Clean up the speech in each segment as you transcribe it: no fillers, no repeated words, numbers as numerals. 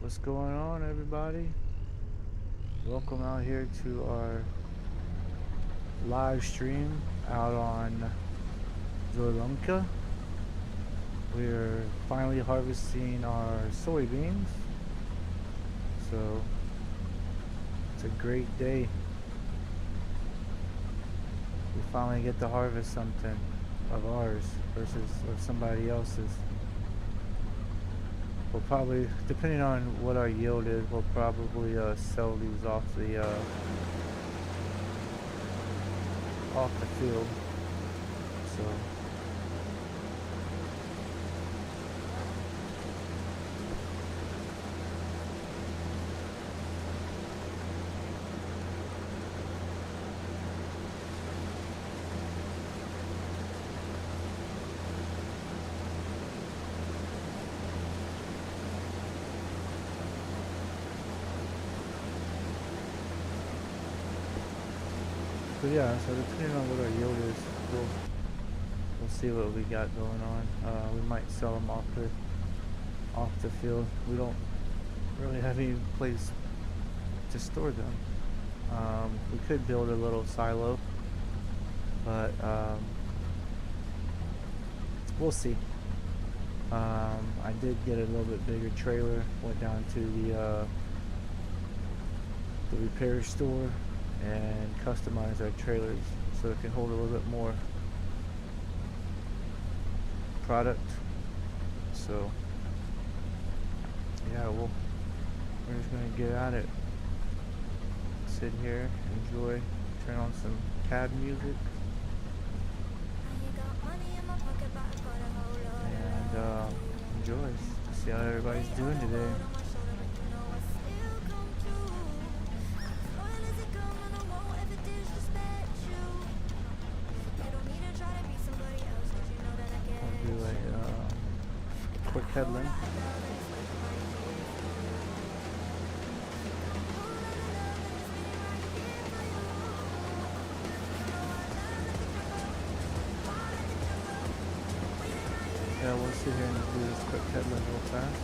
What's going on, everybody? Welcome out here to our live stream out on Zielonka. We're finally harvesting our soybeans, so it's a great day. We finally get to harvest something of ours versus of somebody else's. We'll probably, depending on what our yield is, we'll probably sell these off the field. So yeah, so depending on what our yield is, we'll see what we got going on. We might sell them off the field. We don't really have any place to store them. We could build a little silo, but we'll see. I did get a little bit bigger trailer. Went down to the repair store and customize our trailers so it can hold a little bit more product. So yeah, we're just gonna get at it. Sit here, enjoy, turn on some CAD music, and enjoy. See how everybody's doing today. Quick headland. Yeah, we'll sit here and do this quick headland real fast.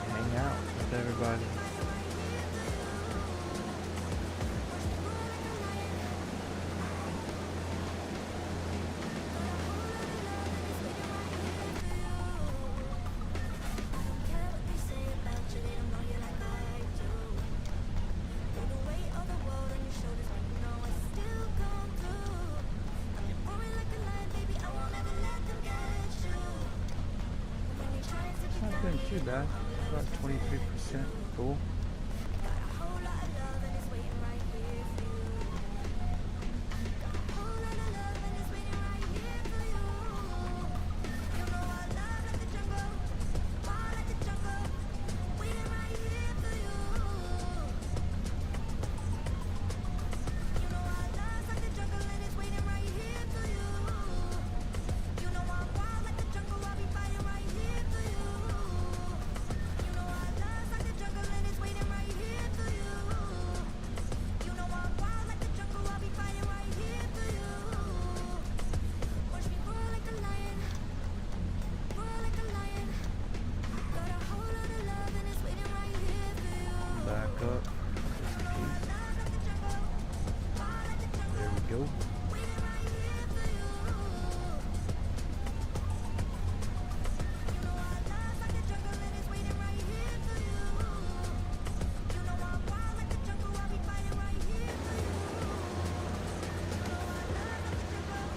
And hang out with everybody. Not too bad, about 23%. Cool.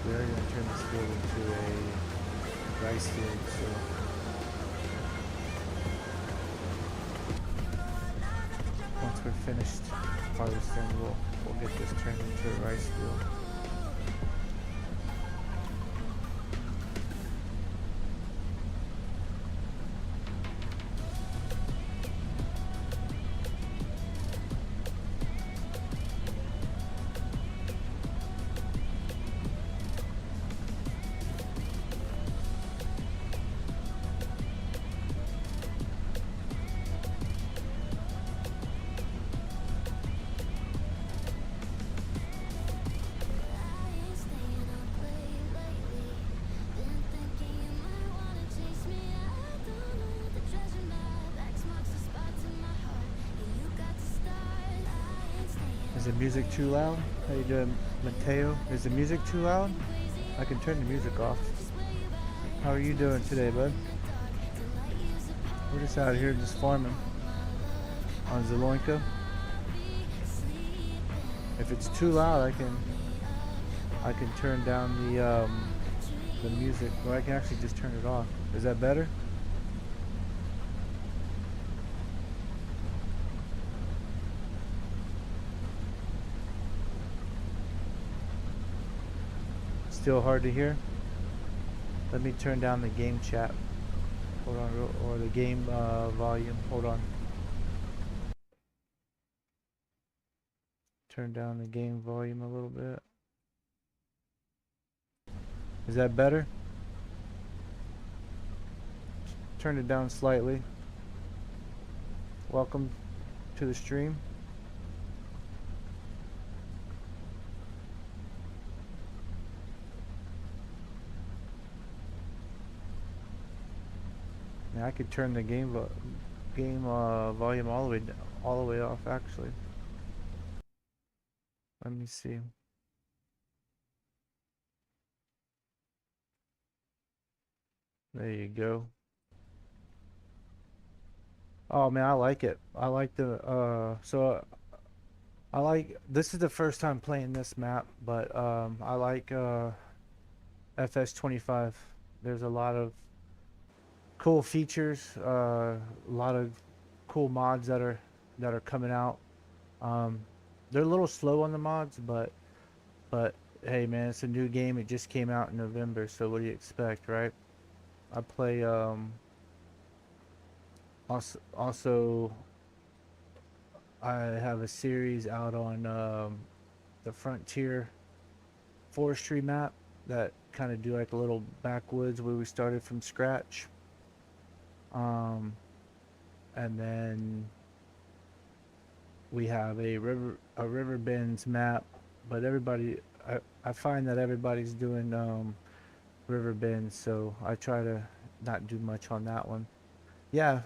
We are going to turn this field into a rice field, so once we're finished harvesting, we'll get this turned into a rice field. Is the music too loud? How you doing, Mateo? Is the music too loud? I can turn the music off. How are you doing today, bud? We're just out here just farming on Zielonka. If it's too loud, I can turn down the music, or I can actually just turn it off. Is that better? Still hard to hear? Let me turn down the game chat. Hold on, or the game volume. Hold on. Turn down the game volume a little bit. Is that better? Turn it down slightly. Welcome to the stream. Now I could turn the game volume all the way off actually. Let me see. There you go. Oh man, I like it. I like the I like, this is the first time playing this map, but I like FS25. There's a lot of cool features, a lot of cool mods that are coming out. They're a little slow on the mods, but hey man, it's a new game. It just came out in November, so what do you expect, right? I play also I have a series out on the Frontier forestry map that kind of do like a little backwoods where we started from scratch. And then we have a river bends map, but I find that everybody's doing river bends, so I try to not do much on that one. Yeah,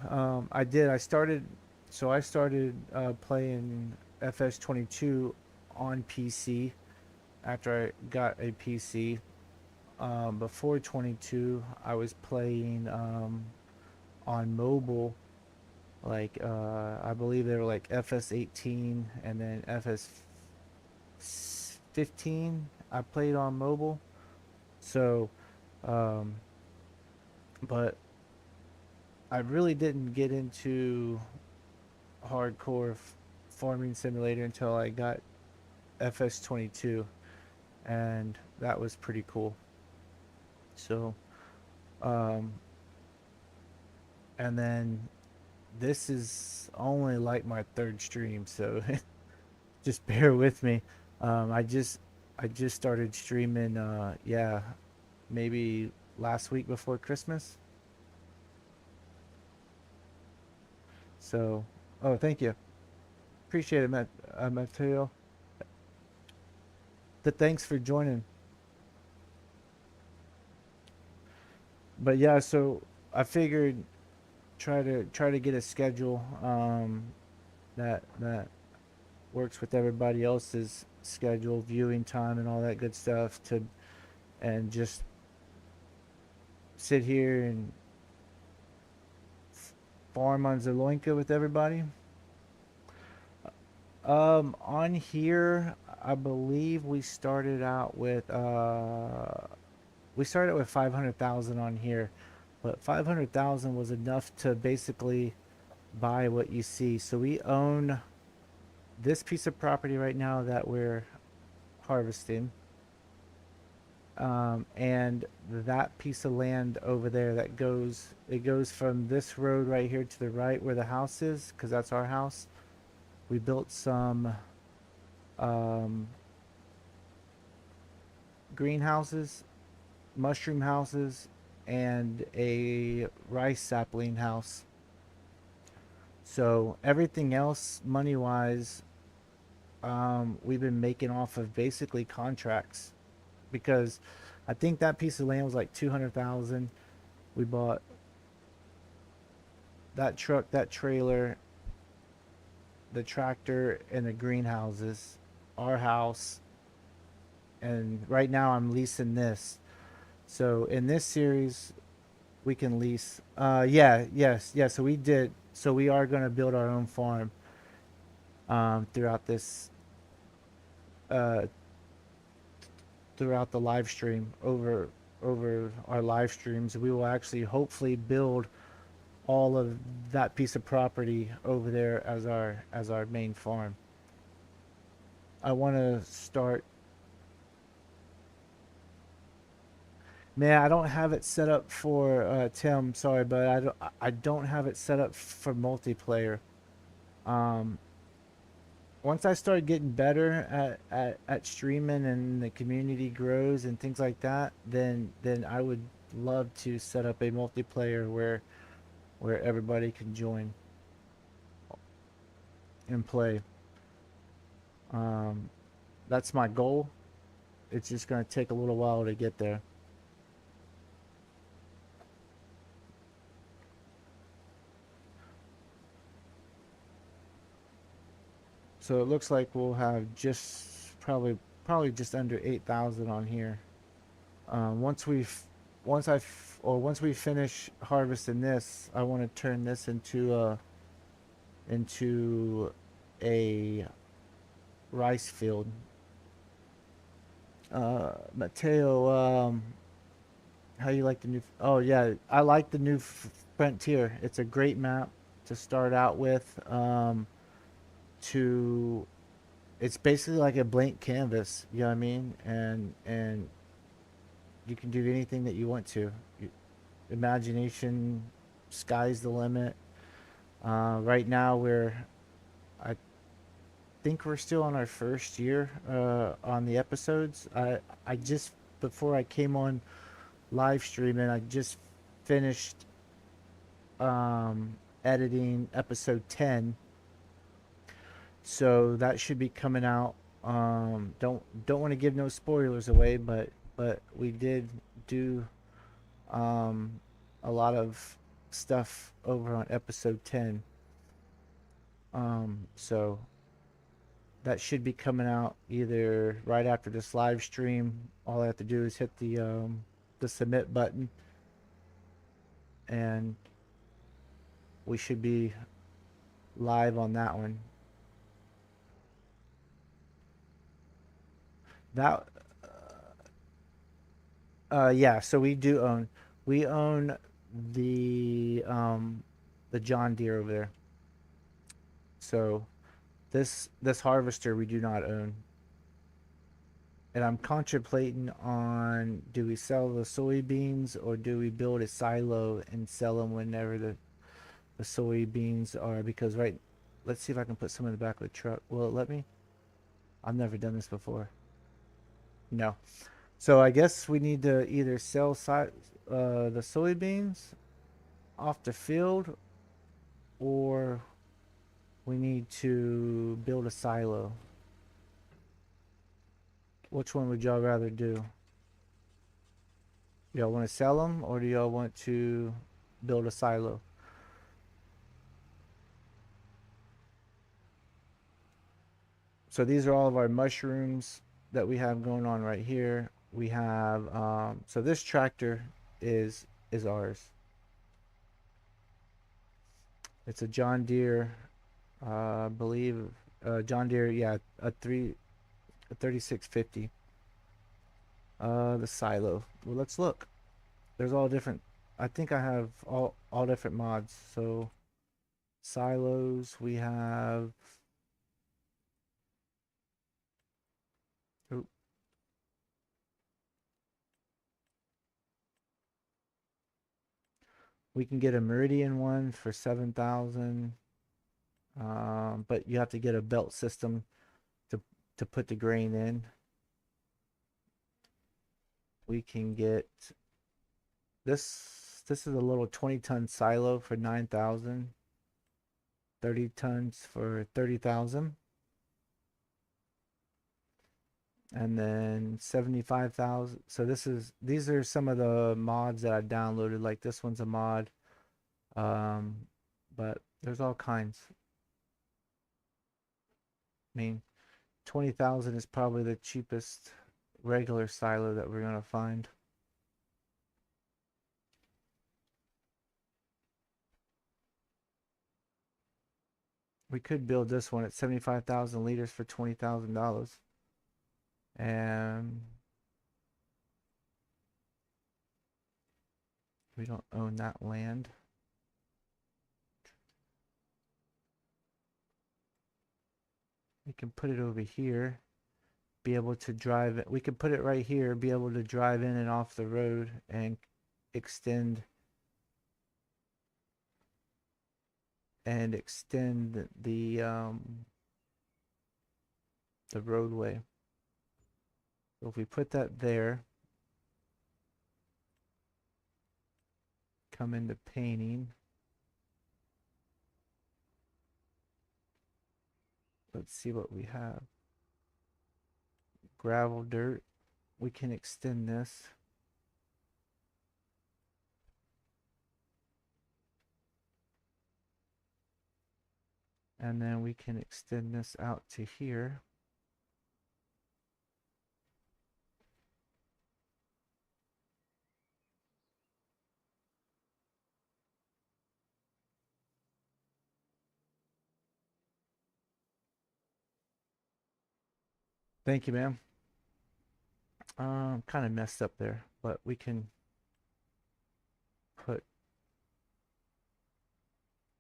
I did. I started playing FS22 on PC after I got a PC. Before 22, I was playing on mobile, like I believe they were like FS18 and then FS15. I played on mobile, so um, but I really didn't get into hardcore farming simulator until I got FS22, and that was pretty cool. So and then this is only like my third stream, so just bear with me. I just started streaming yeah, maybe last week before Christmas. So oh, thank you, appreciate it, Mateo. Thanks for joining. But yeah, so I figured try to get a schedule that works with everybody else's schedule, viewing time and all that good stuff, and just sit here and farm on Zielonka with everybody. On here, I believe we started out with 500,000 on here, but 500,000 was enough to basically buy what you see. So we own this piece of property right now that we're harvesting, and that piece of land over there that goes from this road right here to the right where the house is, because that's our house. We built some greenhouses, mushroom houses, and a rice sapling house. So everything else, money wise, we've been making off of basically contracts, because I think that piece of land was like 200,000. We bought that truck, that trailer, the tractor, and the greenhouses, our house, and right now I'm leasing this. So in this series, we can lease. Yeah. So we did. So we are going to build our own farm throughout this uh, throughout the live stream over our live streams. We will actually hopefully build all of that piece of property over there as our main farm. I want to start. Man, I don't have it set up for Tim. Sorry, but I don't have it set up for multiplayer. Um, Once I start getting better at streaming and the community grows and things like that, then I would love to set up a multiplayer where everybody can join and play. Um, that's my goal. It's just going to take a little while to get there. So it looks like we'll have just probably just under 8,000 on here. Once we've once we finish harvesting this, I want to turn this into a rice field. Mateo, how you like the new? Oh yeah, I like the new Frontier. It's a great map to start out with. To It's basically like a blank canvas. You know what I mean? And you can do anything that you want to. Imagination, sky's the limit. Right now I think we're still on our first year on the episodes. I just before I came on live streaming, I just finished editing episode 10, so that should be coming out. Don't want to give no spoilers away, but we did do a lot of stuff over on episode 10. So that should be coming out either right after this live stream. All I have to do is hit the submit button, and we should be live on that one. That yeah, so we own the John Deere over there. So this harvester we do not own. And I'm contemplating on, do we sell the soybeans or do we build a silo and sell them whenever the soybeans are, because let's see if I can put some in the back of the truck. Will it let me? I've never done this before. No. So I guess we need to either sell the soybeans off the field, or we need to build a silo. Which one would y'all rather do? Y'all want to sell them, or do y'all want to build a silo? So these are all of our mushrooms that we have going on right here. We have so this tractor is ours. It's a John Deere, I believe, John Deere, yeah, a 3650. The silo. Well, let's look. There's all different. I think I have all different mods. So silos, we have. Oop. We can get a Meridian one for 7,000. But you have to get a belt system to put the grain in. We can get this is a little 20-ton silo for 9,000. 30 tons for 30,000. And then 75,000. So these are some of the mods that I downloaded. Like this one's a mod. But there's all kinds. I mean, 20,000 is probably the cheapest regular silo that we're gonna find. We could build this one at 75,000 liters for $20,000. And we don't own that land. We can put it over here, be able to drive it. We can put it right here, be able to drive in and off the road and extend the roadway. So if we put that there, come into painting. Let's see what we have. Gravel, dirt. We can extend this. And then we can extend this out to here. Thank you, ma'am. Kind of messed up there, but we can put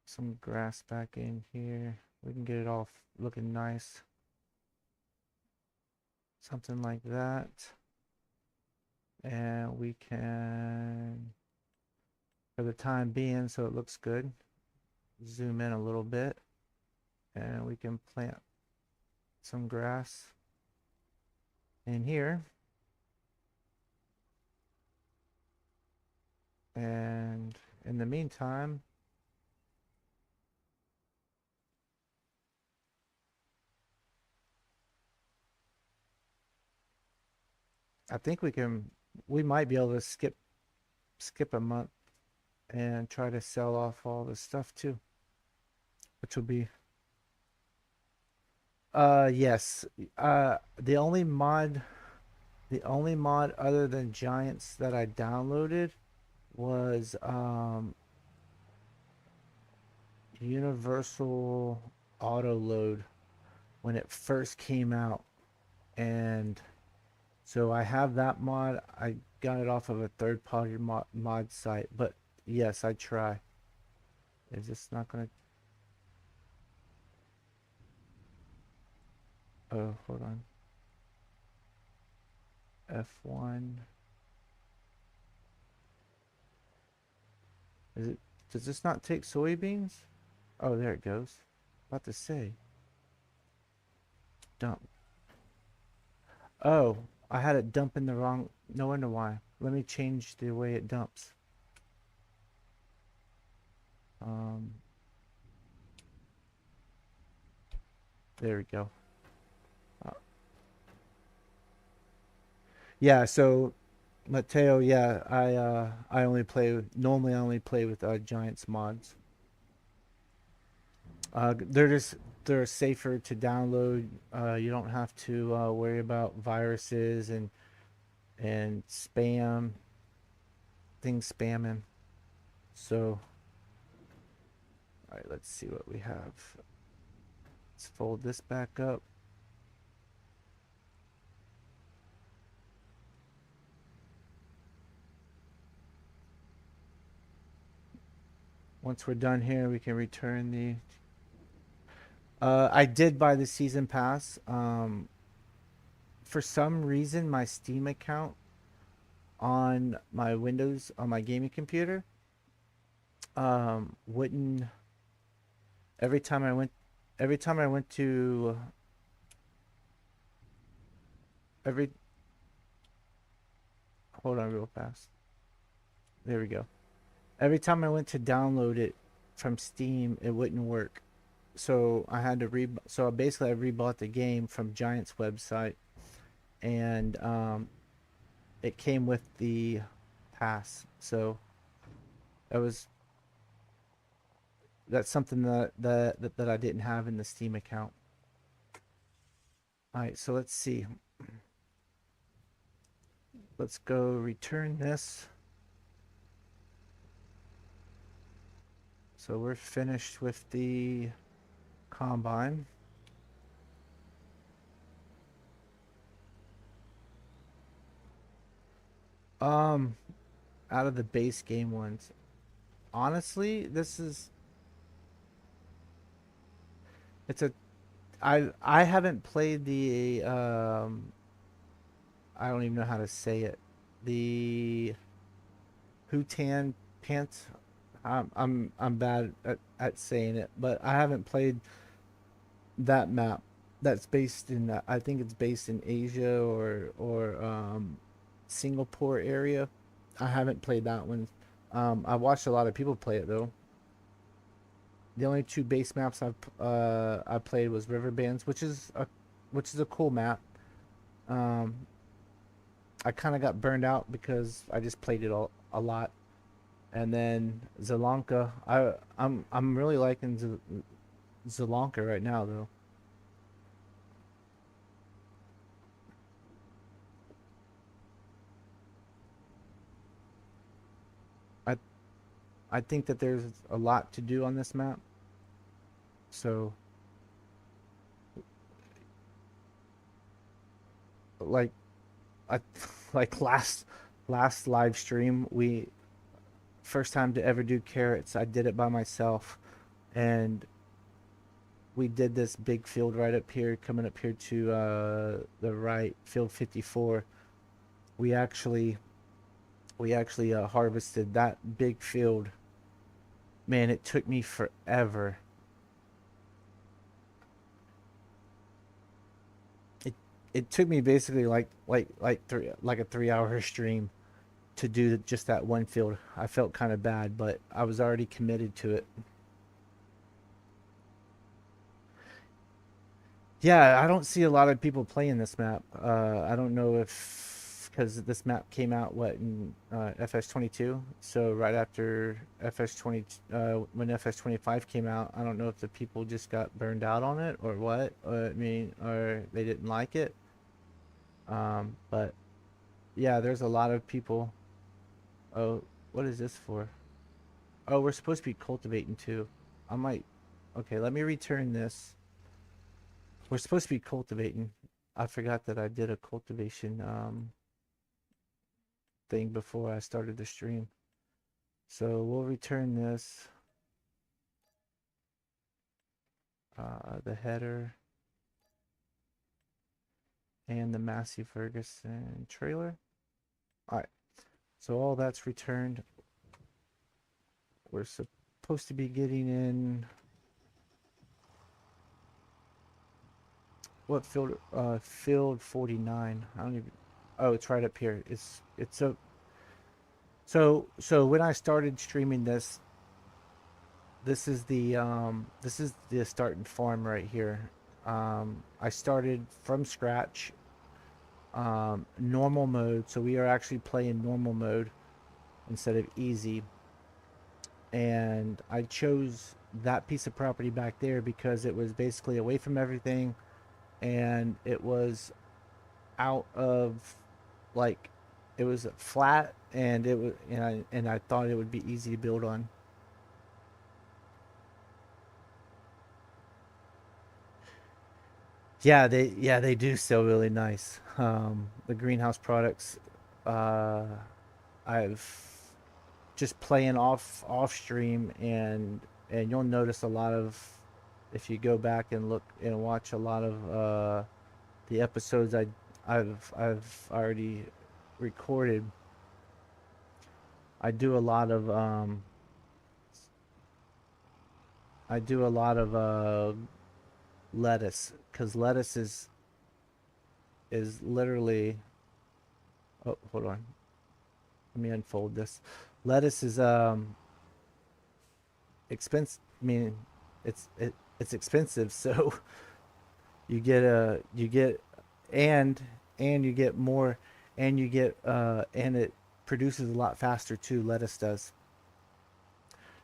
some grass back in here. We can get it all looking nice. Something like that. And we can, for the time being, so it looks good, zoom in a little bit, and we can plant some grass in here. And in the meantime, I think we might be able to skip a month and try to sell off all this stuff too, which will be yes. The only mod other than Giants that I downloaded was Universal Auto Load when it first came out, and so I have that mod. I got it off of a third-party mod site, but yes, I try. Is this not gonna? Oh, hold on. F1. Is it? Does this not take soybeans? Oh, there it goes. About to say. Dump. Oh, I had it dump in the wrong. No wonder why. Let me change the way it dumps. There we go. Yeah, so Mateo, yeah, I only play normally I only play with Giants mods. They're safer to download. You don't have to worry about viruses and things spamming. So, all right, let's see what we have. Let's fold this back up. Once we're done here, we can return the. I did buy the season pass. For some reason, my Steam account on my Windows on my gaming computer wouldn't. Every time I went to hold on real fast. There we go. Every time I went to download it from Steam, it wouldn't work. So I had to so basically I rebought the game from Giants website, and it came with the pass. So that's something that I didn't have in the Steam account. All right, so let's see. Let's go return this. So we're finished with the combine. Out of the base game ones, honestly, it's a I haven't played the I don't even know how to say it. The Hutan Pants. I'm bad at saying it, but I haven't played that map. That's based in I think it's based in Asia or Singapore area. I haven't played that one. I watched a lot of people play it though. The only two base maps I played was Riverbands, which is a cool map. Um, I kind of got burned out because I just played it a lot. And then Zielonka, I'm really liking Zielonka right now though. I I think that there's a lot to do on this map. So like I like last live stream, we first time to ever do carrots, I did it by myself, and we did this big field right up here, coming up here to the right, field 54. We actually harvested that big field. Man, it took me forever. It it took me basically like a 3 hour stream to do just that one field. I felt kind of bad, but I was already committed to it. Yeah, I don't see a lot of people playing this map. I don't know if because this map came out what in FS22, so right after FS20 when FS25 came out, I don't know if the people just got burned out on it or what. I mean, or they didn't like it. But yeah, there's a lot of people. Oh, what is this for? Oh, we're supposed to be cultivating too. I might. Okay, let me return this. We're supposed to be cultivating. I forgot that I did a cultivation thing before I started the stream. So we'll return this. The header and the Massey Ferguson trailer. All right. So all that's returned. We're supposed to be getting in what field? Field 49. I don't even. Oh, it's right up here. It's a so when I started streaming this, this is the starting farm right here. I started from scratch, normal mode, so we are actually playing normal mode instead of easy. And I chose that piece of property back there because it was basically away from everything, and it was out of like it was flat, and it was and I thought it would be easy to build on. Yeah, they do sell really nice. The greenhouse products, uh, I've just playing off stream, and you'll notice a lot of if you go back and look and watch a lot of the episodes I've already recorded. I do a lot of I do a lot of lettuce because lettuce is literally. Oh, hold on. Let me unfold this. Lettuce is expensive. I mean, it's expensive, so you get and you get more, and you get and it produces a lot faster too. Lettuce does.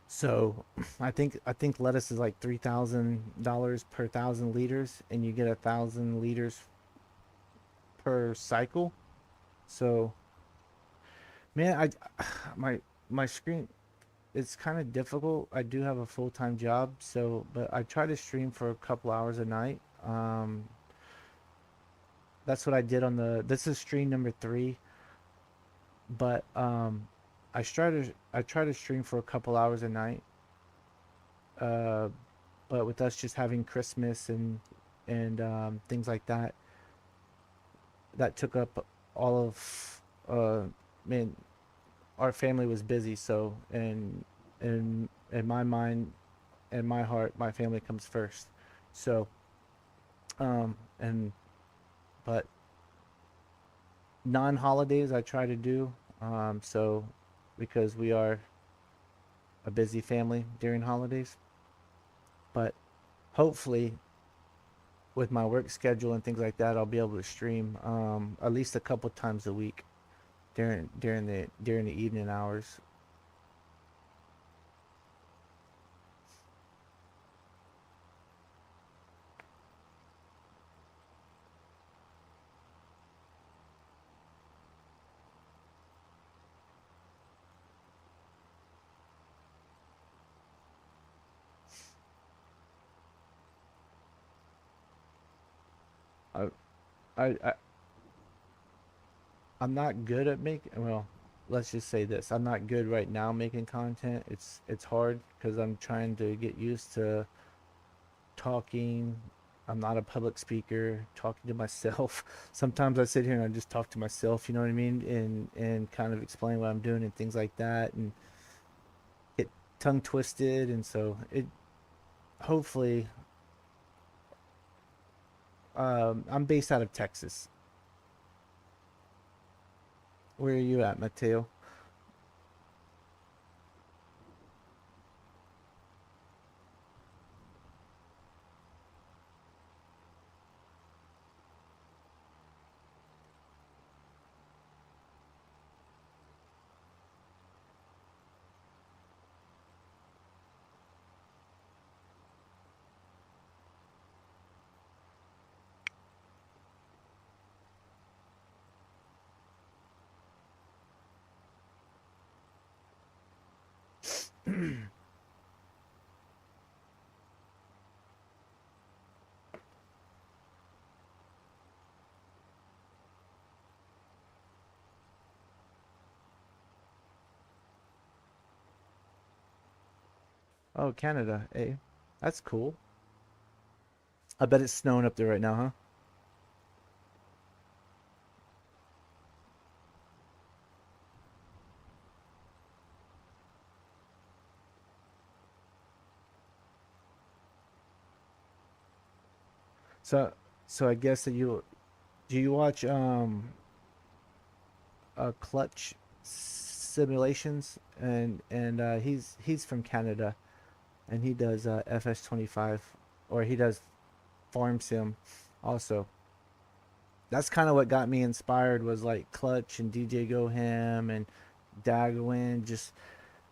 So I think lettuce is like $3,000 per 1,000 liters, and you get 1,000 liters per cycle. So, man, my my screen, it's kind of difficult. I do have a full-time job, so but I try to stream for a couple hours a night. That's what I did on the this is stream number 3, but I try to stream for a couple hours a night. Uh, but with us just having Christmas and things like that, that took up all of man, our family was busy, so and in my mind and my heart, my family comes first. So and but non-holidays I try to do, so because we are a busy family during holidays, but hopefully with my work schedule and things like that, I'll be able to stream at least a couple times a week during the evening hours. I I I'm not good at making, well, let's just say this. I'm not good right now making content. It's hard because I'm trying to get used to talking. I'm not a public speaker, talking to myself. Sometimes I sit here and I just talk to myself, you know what I mean? And kind of explain what I'm doing and things like that and get tongue twisted, and so it hopefully I'm based out of Texas. Where are you at, Mateo? Oh, Canada. Hey, that's cool. I bet it's snowing up there right now, huh? So, so I guess that you do you watch Clutch Simulations, and he's from Canada, and he does FS25, or he does Farm Sim also. That's kind of what got me inspired, was like Clutch and DJ Goham and Dagwin. Just,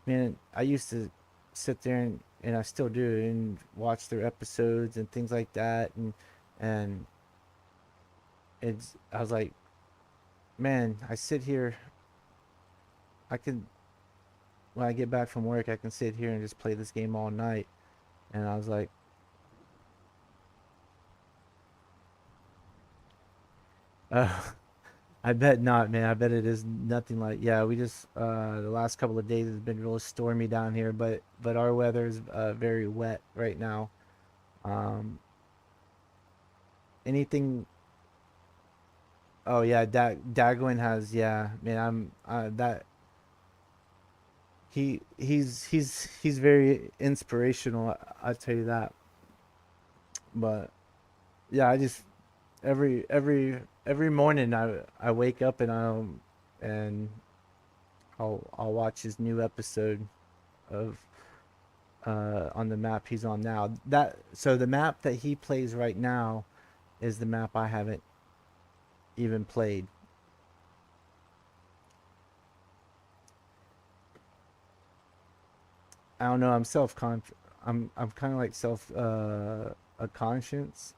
man, I used to sit there and I still do, and watch their episodes and things like that, and I was like, man, I sit here, I can, when I get back from work, I can sit here and just play this game all night. And I was like, uh, I bet not, man. I bet it is nothing like, yeah, we just the last couple of days has been real stormy down here, but our weather is very wet right now. Um, anything. Oh yeah, Dagwin has, yeah, man. I'm that he's very inspirational. I tell you that. But yeah, I just every morning I wake up and and I'll watch his new episode of on the map he's on now. That so the map that he plays right now is the map I haven't even played. I don't know. I'm kind of like self a conscience.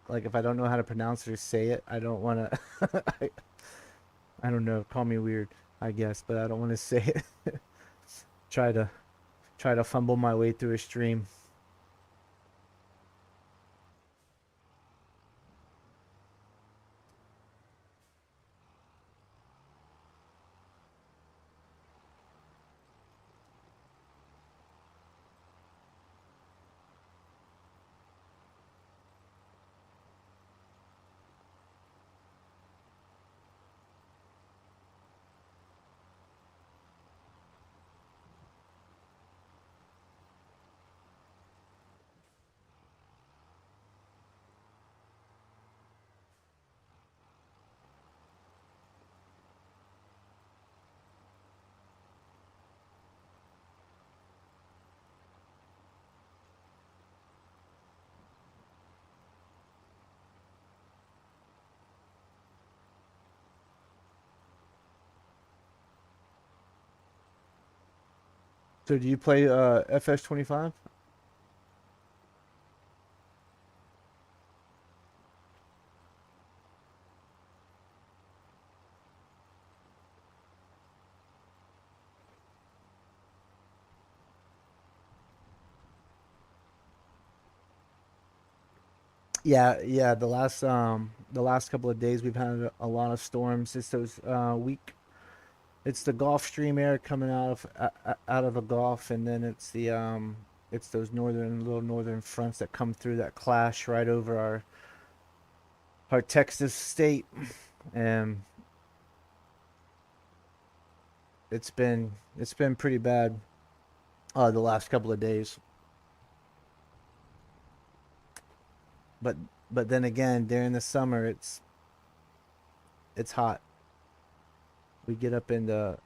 like if I don't know how to pronounce it or say it, I don't want to. I don't know. Call me weird, I guess, but I don't want to say it. try to try to fumble my way through a stream. So do you play FS25? Yeah, yeah. The last couple of days we've had a lot of storms. It's those weak. It's the Gulf Stream air coming out of the Gulf, and then it's those little northern fronts that come through that clash right over our Texas state, and it's been pretty bad the last couple of days. But but then again, during the summer, it's hot. We get up into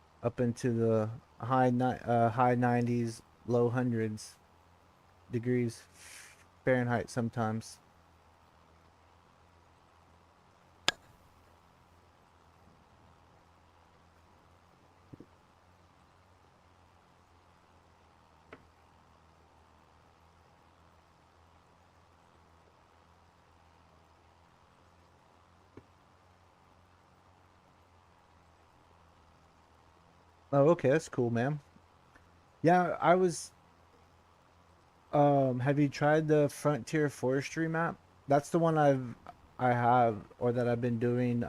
the high 90s, low hundreds degrees Fahrenheit sometimes. Oh, okay, that's cool, man. Yeah, I was. Have you tried the Frontier Forestry map? That's the one I have or that I've been doing.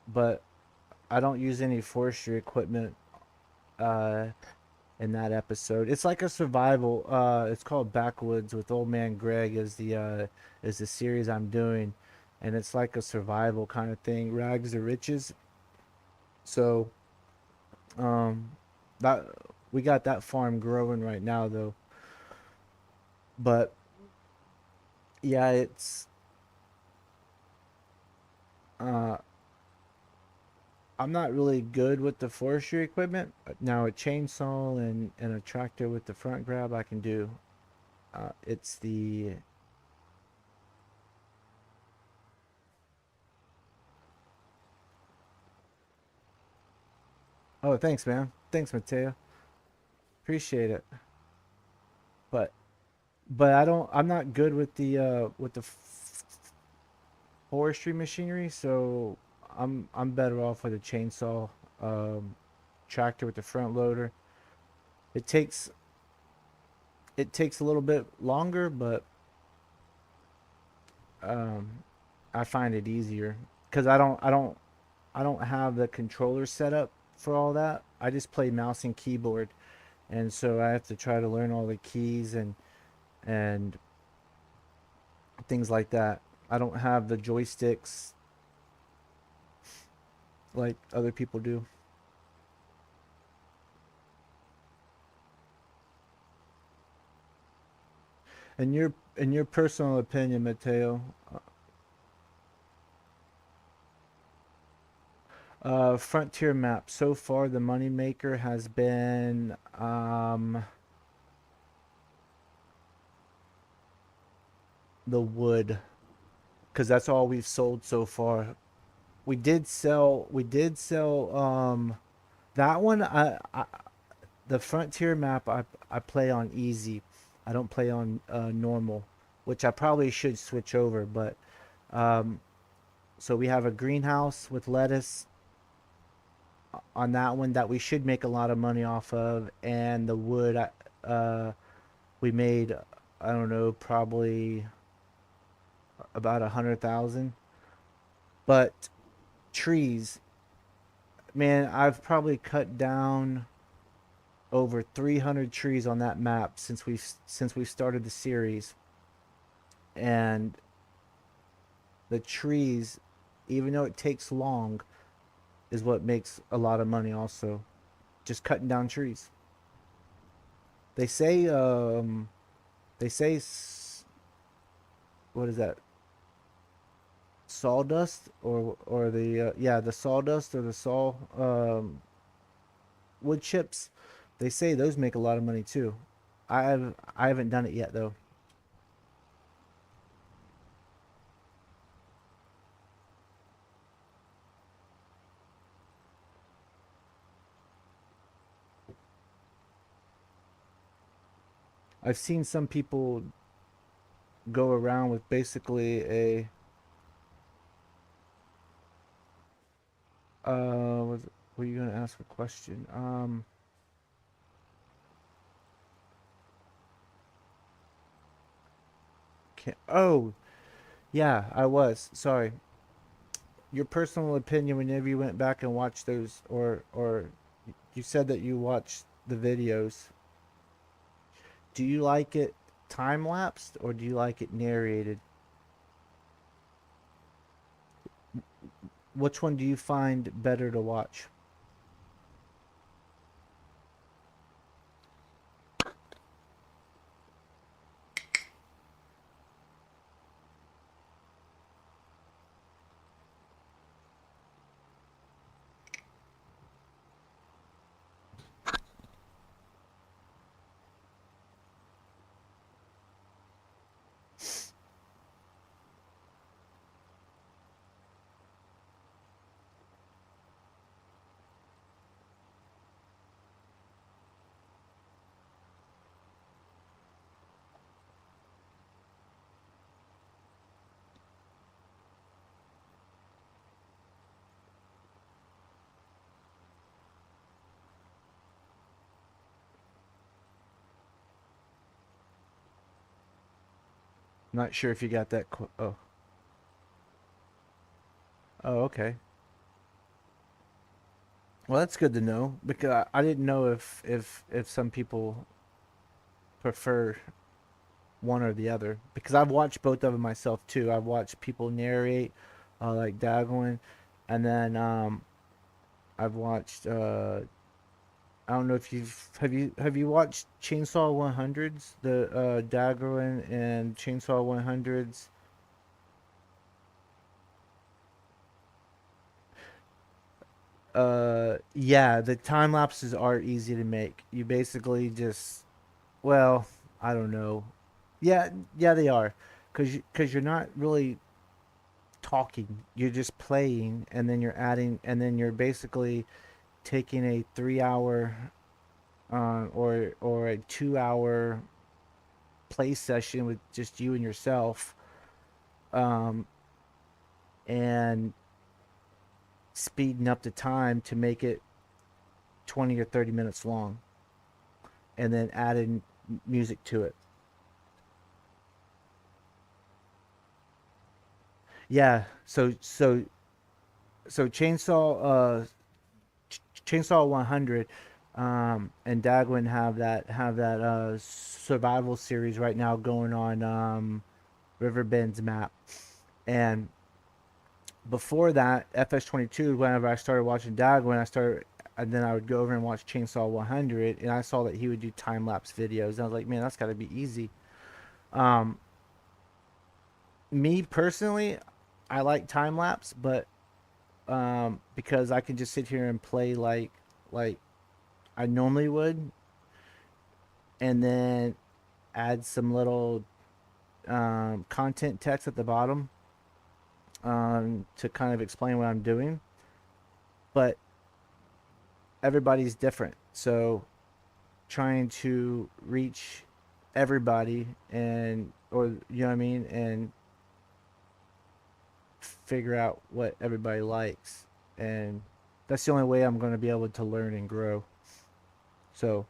But I don't use any forestry equipment. Uh, in that episode, it's like a survival. It's called Backwoods with Old Man Greg is the series I'm doing, and it's like a survival kind of thing. Rags to riches. So um, that we got that farm growing right now though. But yeah, it's uh I'm not really good with the forestry equipment. Now a chainsaw and a tractor with the front grab I can do. It's the Oh, thanks, man. Thanks, Mateo. Appreciate it. But I'm not good with the forestry machinery, so I'm better off with a chainsaw, um, tractor with the front loader. It takes it takes a little bit longer, but um, I find it easier because I don't have the controller set up for all that. I just play mouse and keyboard, and so I have to try to learn all the keys and things like that. I don't have the joysticks like other people do. In your personal opinion, Mateo, Frontier Map so far the moneymaker has been the wood because that's all we've sold so far. We did sell that one. I the Frontier Map I play on easy. I don't play on normal. which I probably should switch over. But so we have a greenhouse with lettuce on that one that we should make a lot of money off of, and the wood we made, I don't know, probably about 100,000. But trees, man, I've probably cut down over 300 trees on that map since we started the series. And the trees, even though it takes long, is what makes a lot of money also, just cutting down trees. They say they say what is that, sawdust, or the yeah, the sawdust or the saw wood chips. They say those make a lot of money too. I haven't done it yet though. I've seen some people go around with basically a were you gonna ask a question? Oh, yeah, I was. Sorry. Your personal opinion whenever you went back and watched those, or you said that you watched the videos. Do you like it time lapsed or do you like it narrated? Which one do you find better to watch? Not sure if you got that. Oh, oh, okay. Well, that's good to know because I didn't know if some people prefer one or the other, because I've watched both of them myself too. I've watched people narrate, like Daglin, and then I've watched. I don't know if have you watched Chainsaw 100s, the Daglin and Chainsaw 100s. Yeah, the time lapses are easy to make. You basically just, well, I don't know. Yeah, yeah, they are, cause you're not really talking. You're just playing, and then you're adding, and then you're basically taking a 3 hour or a 2 hour play session with just you and yourself, um, and speeding up the time to make it 20 or 30 minutes long, and then adding music to it. Yeah, so Chainsaw 100, and Dagwin have that survival series right now going on, Riverbend's map. And before that, FS22, whenever I started watching Dagwin, and then I would go over and watch Chainsaw 100, and I saw that he would do time lapse videos. And I was like, man, that's got to be easy. Um, Me personally, I like time lapse, but because I can just sit here and play like I normally would, and then add some little content text at the bottom, to kind of explain what I'm doing. But everybody's different, so trying to reach everybody and or you know what I mean, and figure out what everybody likes, and that's the only way I'm going to be able to learn and grow. So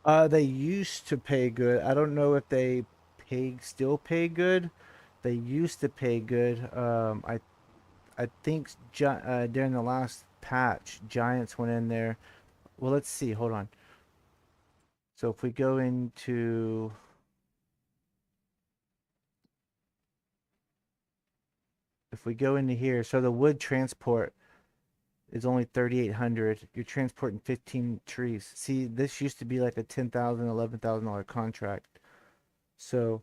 they used to pay good. I don't know if they still pay good. They used to pay good. I think during the last patch, Giants went in there. Well, let's see. Hold on. So if we go into here, so the wood transport is only 3,800. You're transporting 15 trees. See, this used to be like a $10,000, $11,000 contract. So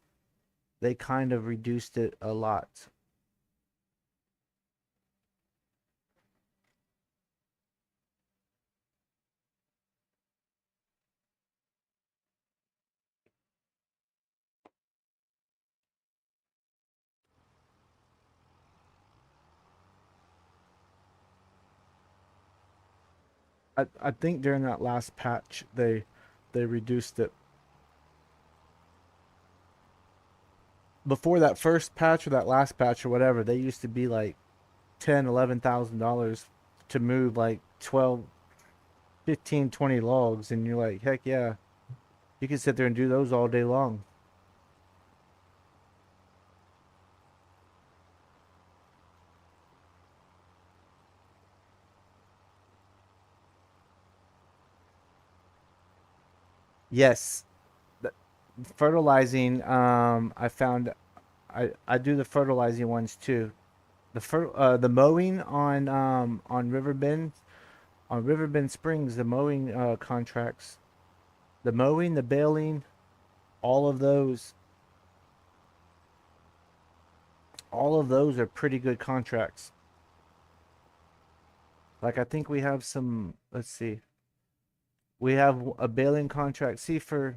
they kind of reduced it a lot. I think during that last patch they reduced it. Before that first patch or that last patch or whatever, they used to be like 10, $11,000 to move like 12, 15, 20 logs, and you're like, heck yeah, you can sit there and do those all day long. Yes, fertilizing. I found I do the fertilizing ones too. The mowing on Riverbend Springs, the mowing contracts, the mowing, the baling, all of those, are pretty good contracts. Like I think we have some. Let's see, we have a baling contract. See, for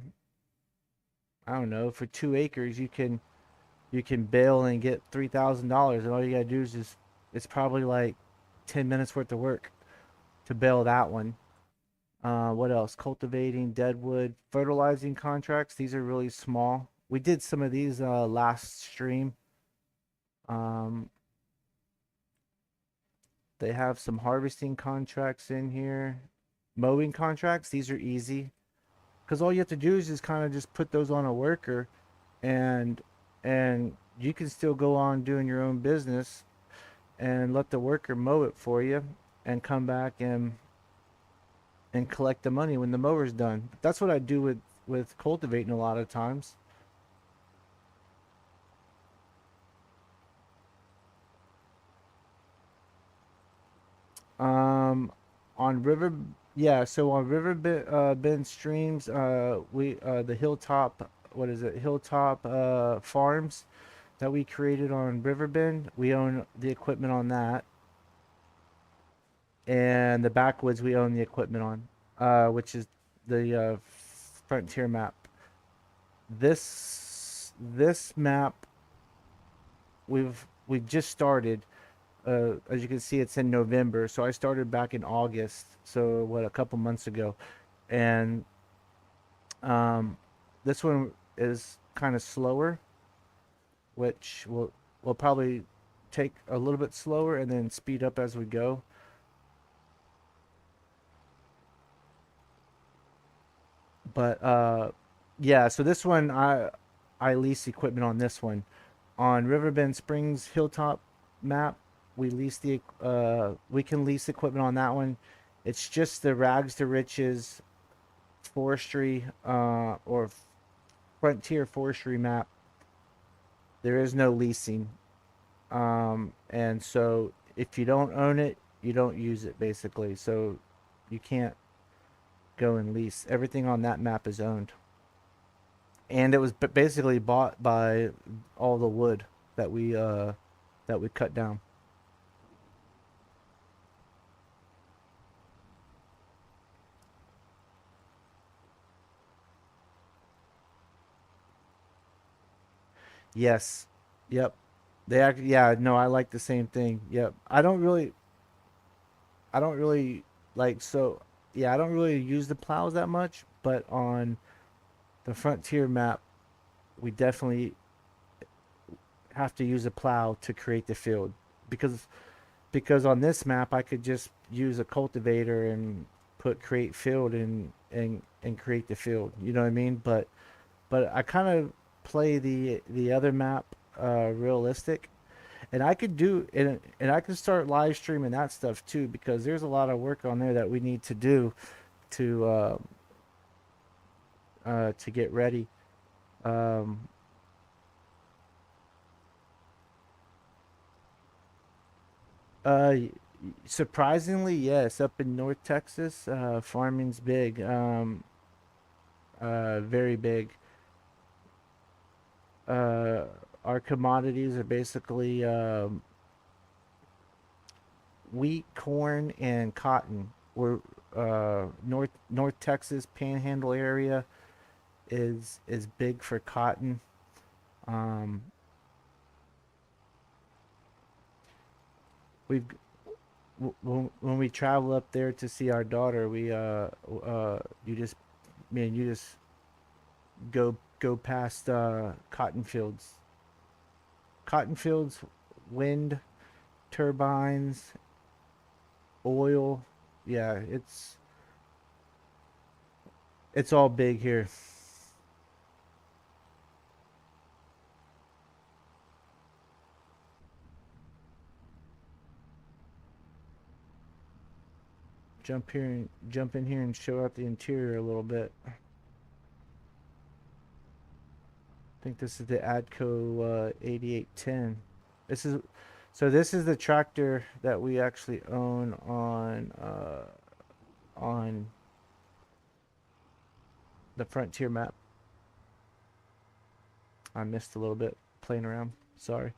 I don't know, for 2 acres, you can bale and get $3,000, and all you gotta do is just it's probably like 10 minutes worth of work to bale that one. What else? Cultivating, deadwood, fertilizing contracts. These are really small. We did some of these last stream. Um, they have some harvesting contracts in here. Mowing contracts. These are easy because all you have to do is just kind of just put those on a worker, and you can still go on doing your own business and let the worker mow it for you, and come back and collect the money when the mower's done. That's what I do with cultivating a lot of times. Um, on river, yeah. So on river bend streams, we the hilltop. What is it? Hilltop farms that we created on Riverbend. We own the equipment on that, and the backwoods we own the equipment on, which is the frontier map. This map we've just started. As you can see, it's in November, so I started back in August. So what, a couple months ago, and um, this one is kind of slower, which will probably take a little bit slower and then speed up as we go. But yeah, so this one I lease equipment on this one on Riverbend Springs Hilltop map. we lease we can lease equipment on that one. It's just the rags to riches forestry or frontier forestry map. There is no leasing. And so if you don't own it, you don't use it basically. So you can't go and lease. Everything on that map is owned. And it was basically bought by all the wood that we cut down. Yes. Yep. Yeah, no, I like the same thing. Yep. I don't really like so yeah, I don't really use the plows that much, but on the frontier map, we definitely have to use a plow to create the field because on this map I could just use a cultivator and put create field and create the field. You know what I mean? But I kind of play the other map realistic, and I could do and I could start live streaming that stuff too because there's a lot of work on there that we need to do to to get ready. Um, uh, Surprisingly, yes, up in North Texas, farming's big, very big. Uh, our commodities are basically wheat, corn, and cotton. We're North Texas Panhandle area is big for cotton. Um, we've when we travel up there to see our daughter, we you just man you just go past cotton fields, wind turbines, oil. Yeah, it's all big here. Jump in here and show out the interior a little bit. I think this is the Adco 8810. This is this is the tractor that we actually own on the Frontier map. I missed a little bit playing around. Sorry.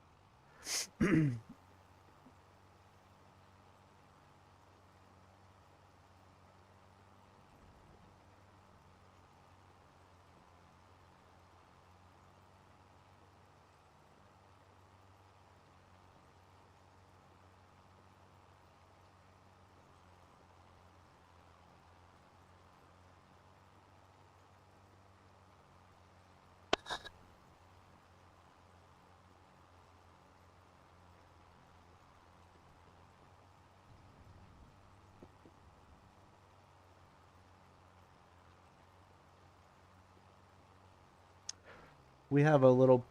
We have a little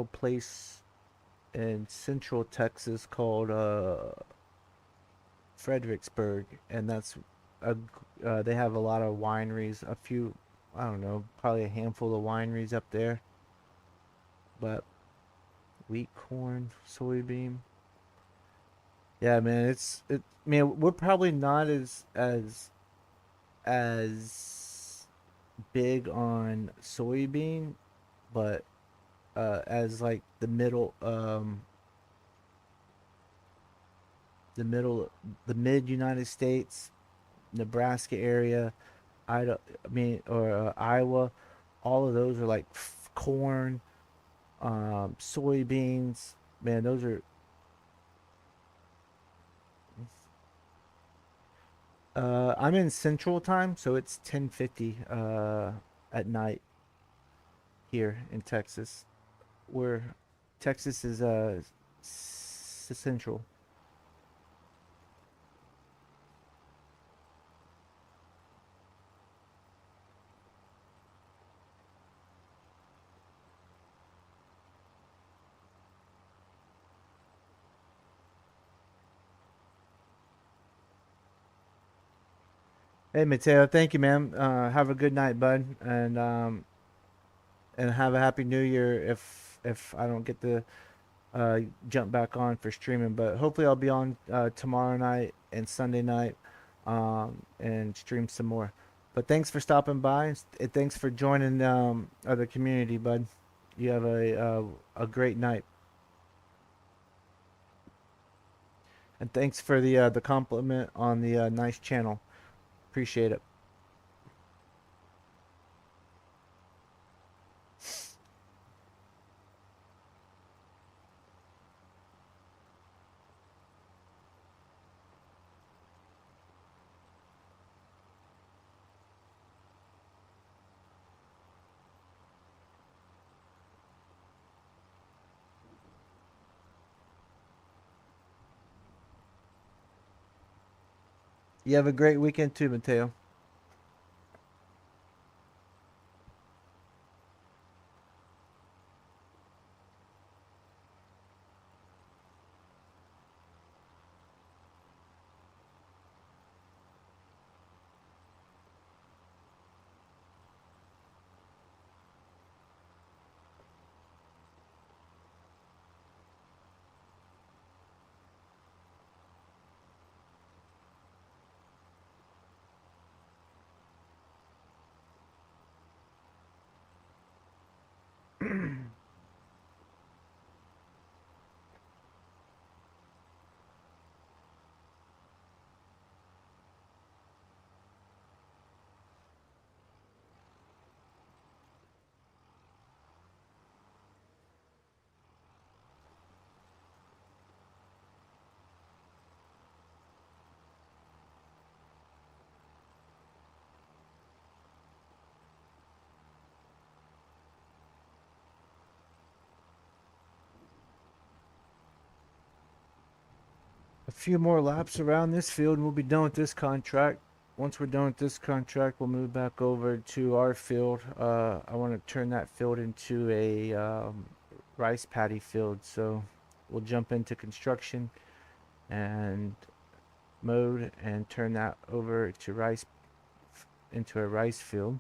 place in central Texas called Fredericksburg, and a they have a lot of wineries. A few, I don't know, probably a handful of wineries up there. But wheat, corn, soybean. Yeah, man, Man, we're probably not as big on soybean, but as like the middle, the mid United States, Nebraska area, I mean, or Iowa, all of those are like corn, soybeans. Man, those are. I'm in Central Time, so it's 10:50 at night here in Texas. Where Texas is Central. Hey Mateo, thank you, man. Have a good night, bud, and have a happy New Year. If I don't get to jump back on for streaming, but hopefully I'll be on tomorrow night and Sunday night, and stream some more. But thanks for stopping by, and thanks for joining the community, bud. You have a great night, and thanks for the compliment on the nice channel. Appreciate it. You have a great weekend too, Mateo. A few more laps around this field and we'll be done with this contract. Once we're done with this contract, we'll move back over to our field. I want to turn that field into a rice paddy field, so we'll jump into construction and mode and turn that over to rice, into a rice field.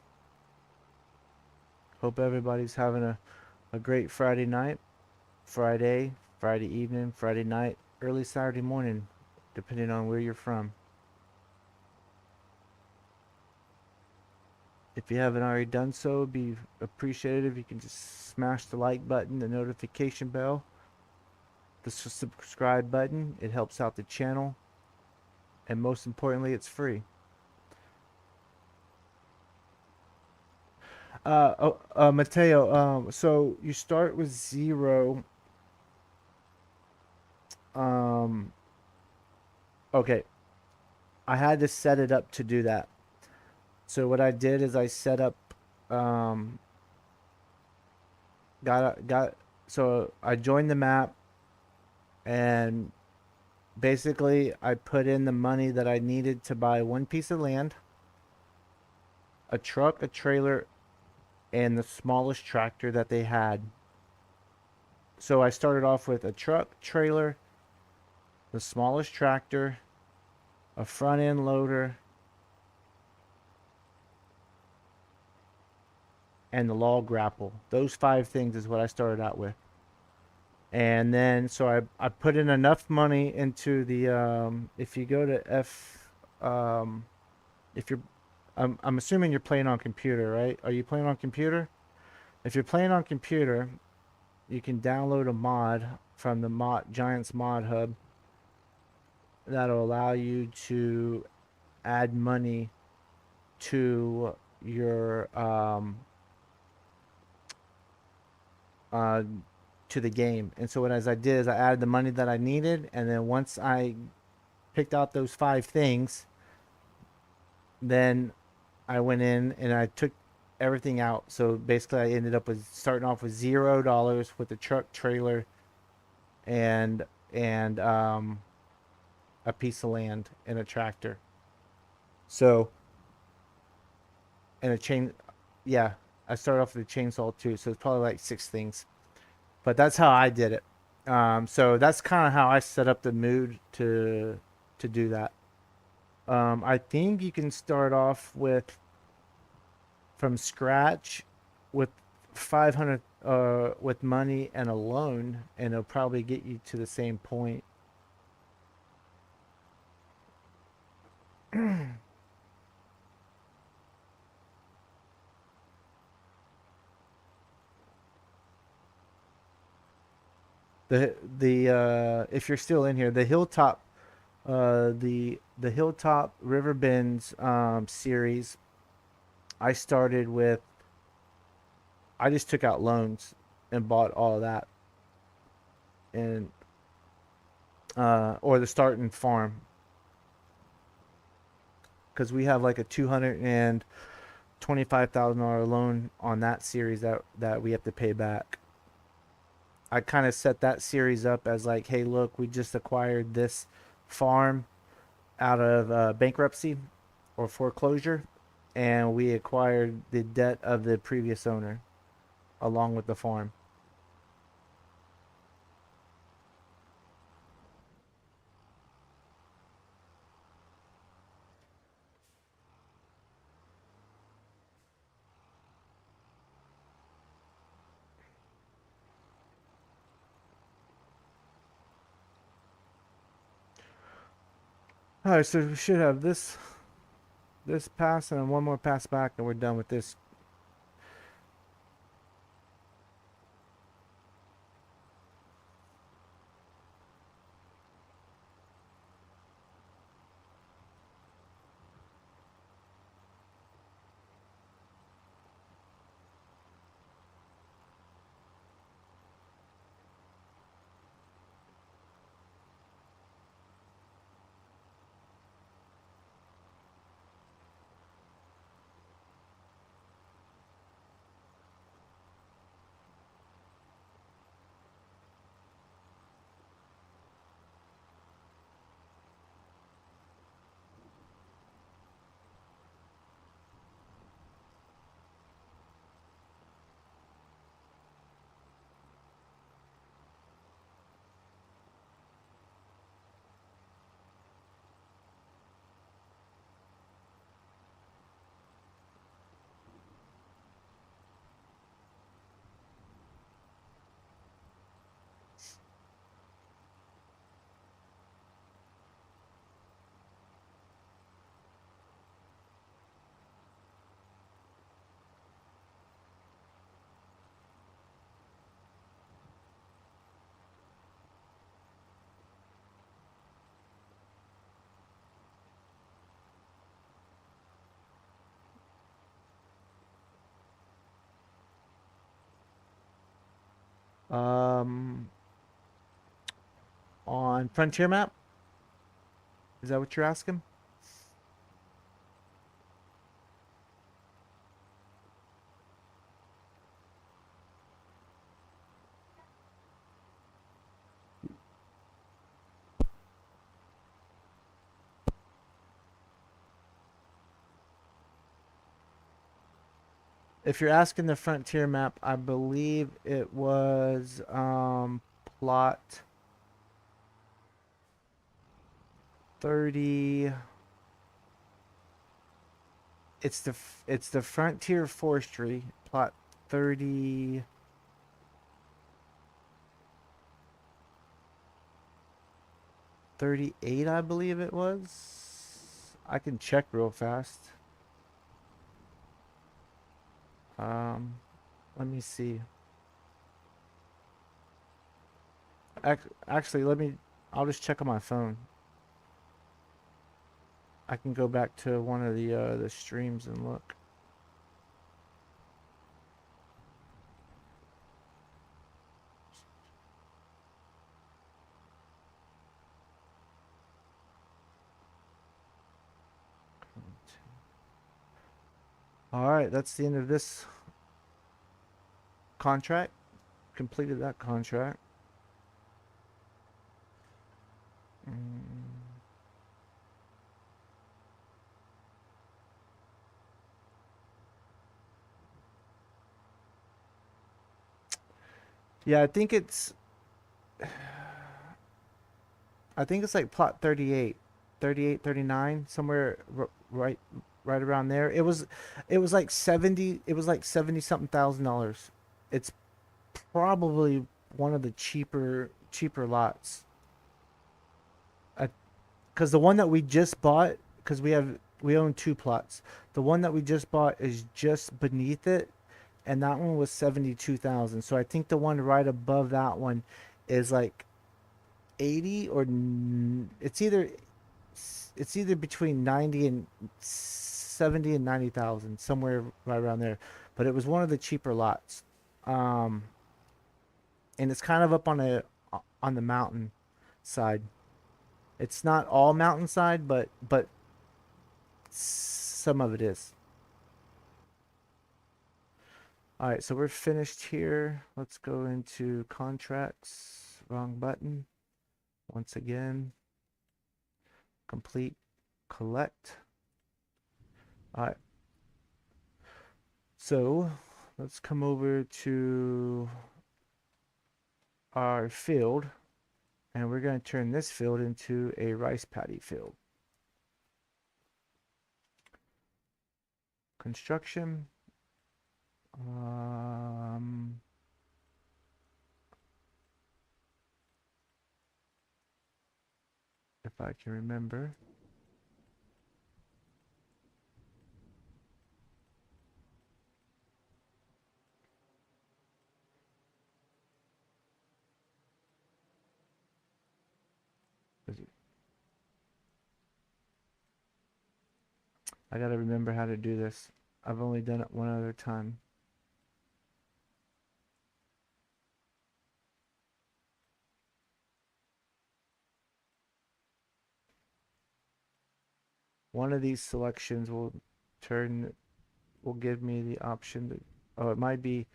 Hope everybody's having a great Friday night, Friday evening, Friday night, early Saturday morning, depending on where you're from. If you haven't already done so, it'd be appreciated if you can just smash the like button, the notification bell, the subscribe button. It helps out the channel, and most importantly, it's free. Mateo, so you start with 0. Okay, I had to set it up to do that. So what I did is I set up, um, so I joined the map, and basically I put in the money that I needed to buy one piece of land, a truck, a trailer, and the smallest tractor that they had. So I started off with a truck, trailer, the smallest tractor, a front end loader, and the log grapple. Those 5 things is what I started out with. And then so I put in enough money into the if you go to if you're I'm assuming you're playing on computer, right? Are you playing on computer? If you're playing on computer, you can download a mod from the Giants mod hub that'll allow you to add money to your to the game. And so what as I did is I added the money that I needed, and then once I picked out those 5 things, then I went in and I took everything out. So basically I ended up with starting off with $0 with the truck, trailer, and a piece of land and a tractor. So, and a chain, yeah, I started off with a chainsaw too, so it's probably like 6 things. But that's how I did it. So that's kind of how I set up the mood to do that. I think you can start off with from scratch with 500 with money and a loan, and it'll probably get you to the same point. The if you're still in here, the hilltop the hilltop river bends series, I started with, I just took out loans and bought all of that, and or the starting farm, because we have like a $225,000 loan on that series that we have to pay back. I kind of set that series up as like, hey, look, we just acquired this farm out of bankruptcy or foreclosure, and we acquired the debt of the previous owner along with the farm. All right, so we should have this pass and one more pass back, and we're done with this. Um, on Frontier Map, is that what you're asking? If you're asking the Frontier Map, I believe it was plot 30. It's the Frontier Forestry plot 30. 38, I believe it was. I can check real fast. Um, Let me see. Actually, I'll just check on my phone. I can go back to one of the streams and look. All right, that's the end of this contract. Completed that contract. Yeah, I think it's like plot 38. 38, 39, somewhere right around there. It was like 70, it was like 70 something thousand dollars. It's probably one of the cheaper lots. Because the one that we just bought, because we own two plots. The one that we just bought is just beneath it, and that one was 72,000. So I think the one right above that one is like 80 or it's either between 90 and 70 and 90,000, somewhere right around there. But it was one of the cheaper lots. Um, and it's kind of up on the mountain side. It's not all mountainside, but some of it is. All right, so we're finished here. Let's go into contracts. Wrong button. Once again, complete, collect. All right. So let's come over to our field, and we're going to turn this field into a rice paddy field. Construction. If I can remember. I gotta remember how to do this. I've only done it one other time. One of these selections will give me the option to, oh, it might be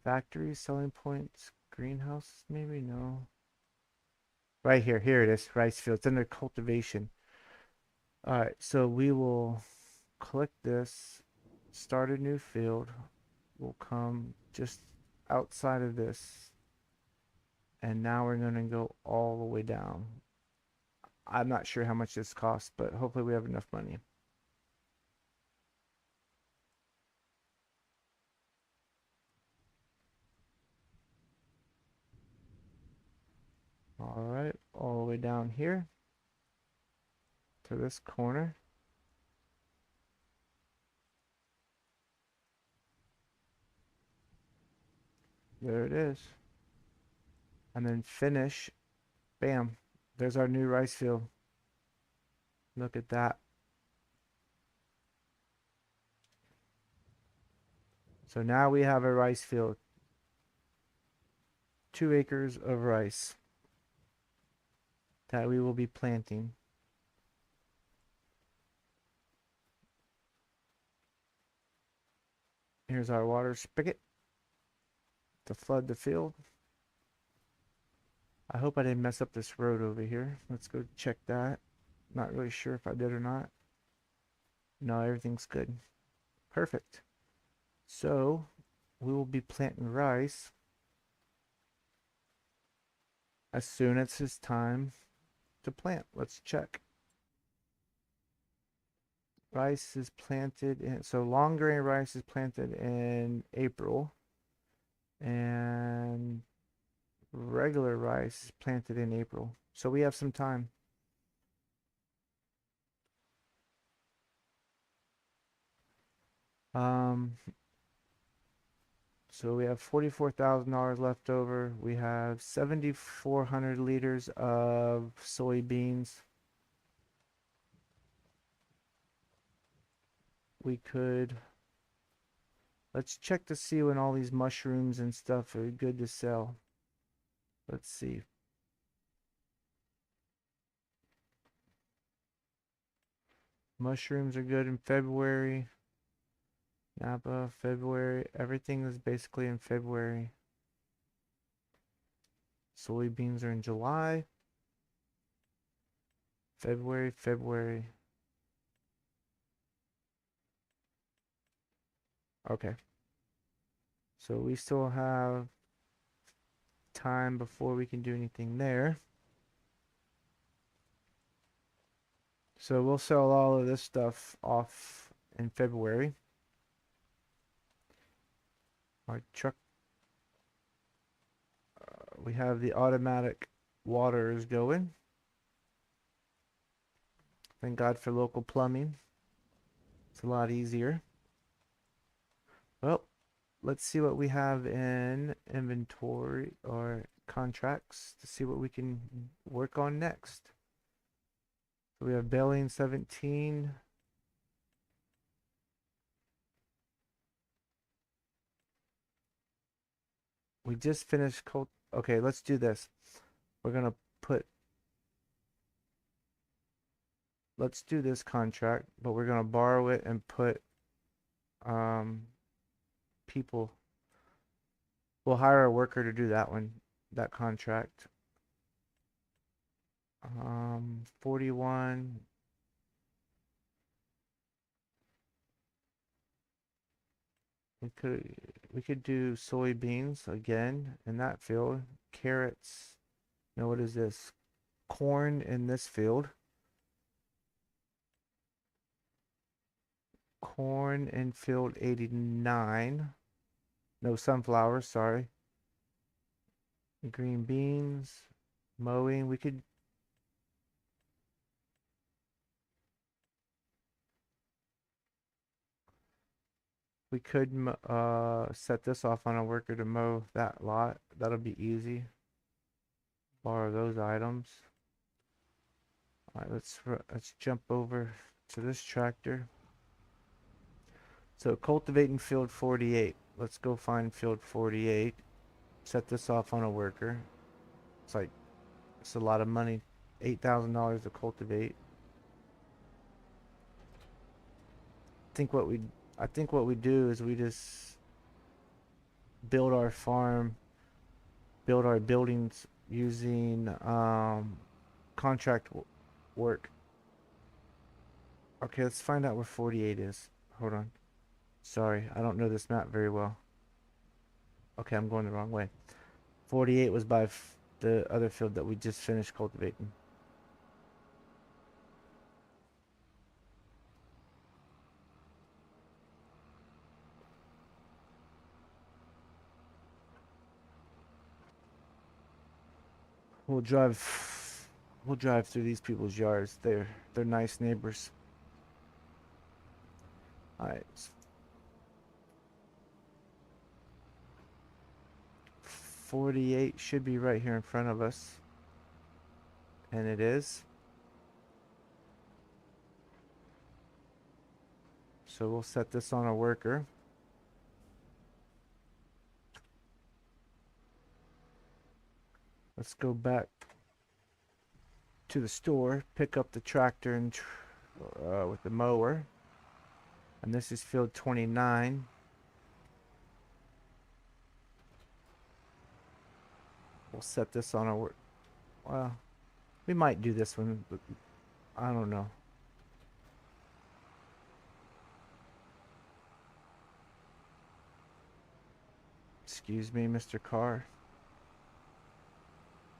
factory selling points, greenhouse, maybe, no. Right here it is, rice field. It's under cultivation. All right, so we will click this, start a new field. We'll come just outside of this, and now we're going to go all the way down. I'm not sure how much this costs, but hopefully we have enough money. All right, all the way down here to this corner. There it is. And then finish. Bam. There's our new rice field. Look at that. So now we have a rice field. 2 acres of rice that we will be planting. Here's our water spigot to flood the field. I hope I didn't mess up this road over here. Let's go check that. Not really sure if I did or not. No, everything's good. Perfect. So we will be planting rice as soon as it's time to plant. Let's check. Rice is planted in, so long grain rice is planted in April, and regular rice is planted in April. So we have some time. So we have $44,000 left over. We have 7,400 liters of soybeans. We could, let's check to see when all these mushrooms and stuff are good to sell. Let's see. Mushrooms are good in February. Napa, February. Everything is basically in February. Soybeans are in July. February. Okay. So we still have time before we can do anything there. So we'll sell all of this stuff off in February. Our truck, we have the automatic waters going. Thank God for local plumbing. It's a lot easier. Well, let's see what we have in inventory or contracts to see what we can work on next. So we have baling 17. We just finished okay, let's do this. We're gonna let's do this contract, but we're gonna borrow it and put people. We'll hire a worker to do that one, that contract. 41. We could do soybeans again in that field. Carrots. No, what is this? Corn in this field. Corn in field 89. No, sunflowers, sorry. Green beans. Mowing. We could set this off on a worker to mow that lot. That'll be easy. Borrow those items. All right, let's jump over to this tractor. So cultivating field 48. Let's go find field 48. Set this off on a worker. It's a lot of money. $8,000 to cultivate. I think what we do is we just build our farm, build our buildings using contract work. Okay, let's find out where 48 is. Hold on. Sorry, I don't know this map very well. Okay, I'm going the wrong way. 48 was by the other field that we just finished cultivating. We'll drive through these people's yards. They're nice neighbors. All right. 48 should be right here in front of us. And it is. So we'll set this on a worker. Let's go back to the store, pick up the tractor and with the mower. And this is field 29. We'll set this on a work. Well, we might do this one, but I don't know. Excuse me, Mr. Carr.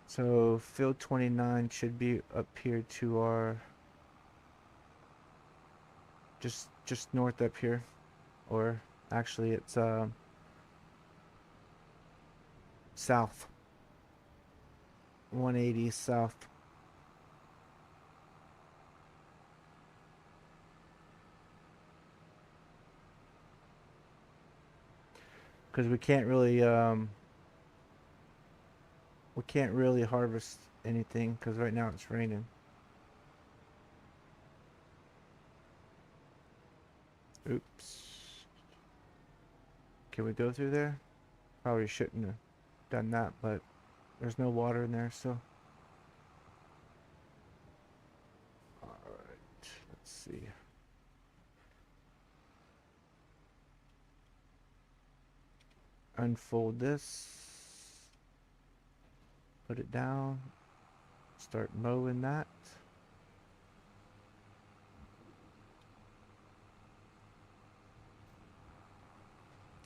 So field 29 should be up here to our just north up here, or actually it's south, 180 south. Because we can't really harvest anything because right now it's raining. Oops. Can we go through there? Probably shouldn't have done that, but there's no water in there, so. Alright, let's see. Unfold this. Put it down. Start mowing that.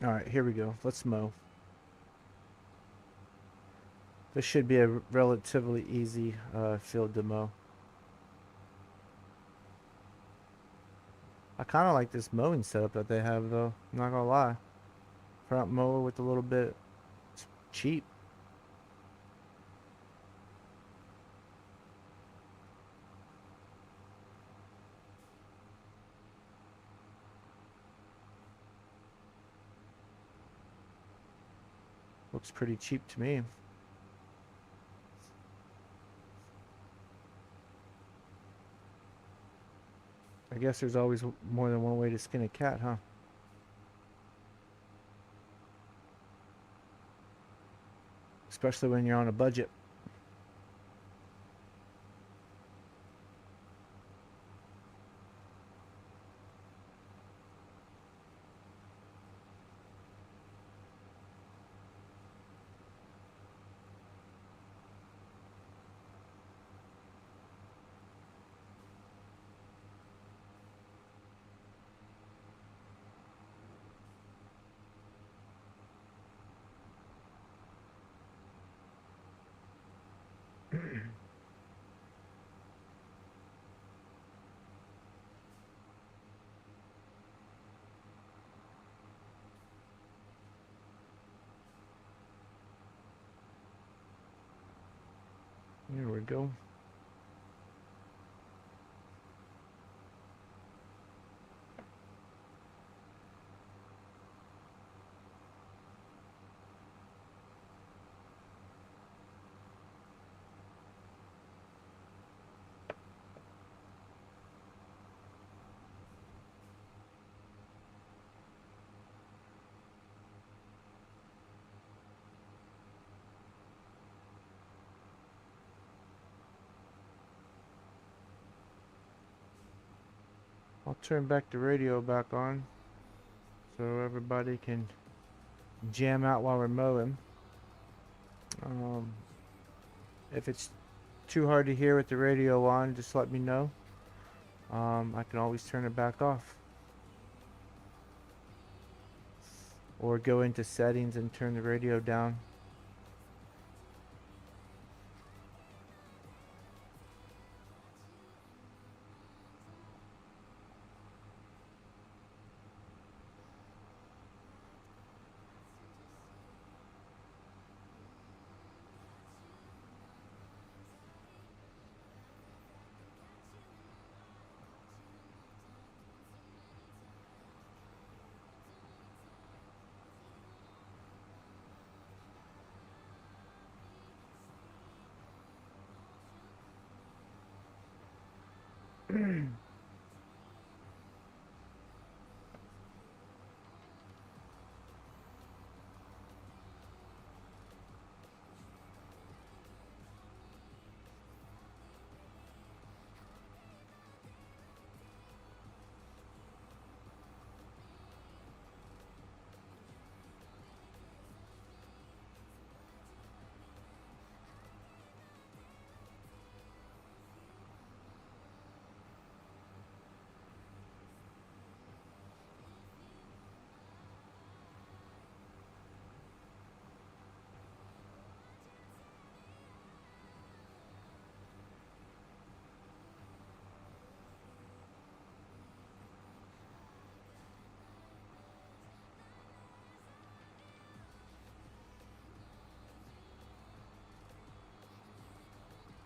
Alright, here we go. Let's mow. This should be a relatively easy field to mow. I kind of like this mowing setup that they have, though. I'm not gonna lie. Front mower with a little bit. It's cheap. Looks pretty cheap to me. I guess there's always more than one way to skin a cat, huh? Especially when you're on a budget. Here we go. I'll turn back the radio back on so everybody can jam out while we're mowing. If it's too hard to hear with the radio on, just let me know. I can always turn it back off. Or go into settings and turn the radio down.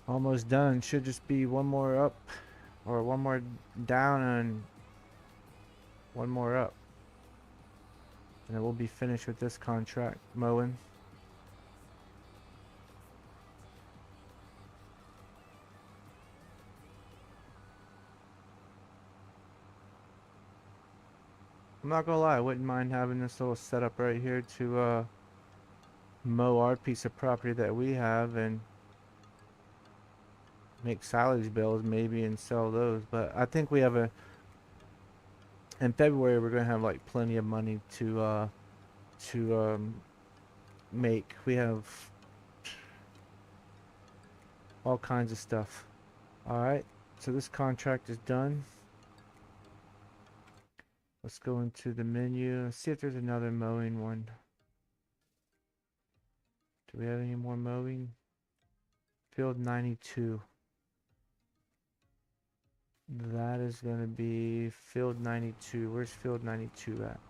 Almost done. Should just be one more up, or one more down and one more up. And then we'll be finished with this contract mowing. I'm not gonna lie, I wouldn't mind having this little setup right here to mow our piece of property that we have and make silage bales maybe and sell those. But I think we have in February we're gonna have like plenty of money to make. We have all kinds of stuff. Alright, so this contract is done. Let's go into the menu. See if there's another mowing one. Do we have any more mowing? Field 92. That is going to be field 92. Where's field 92 at?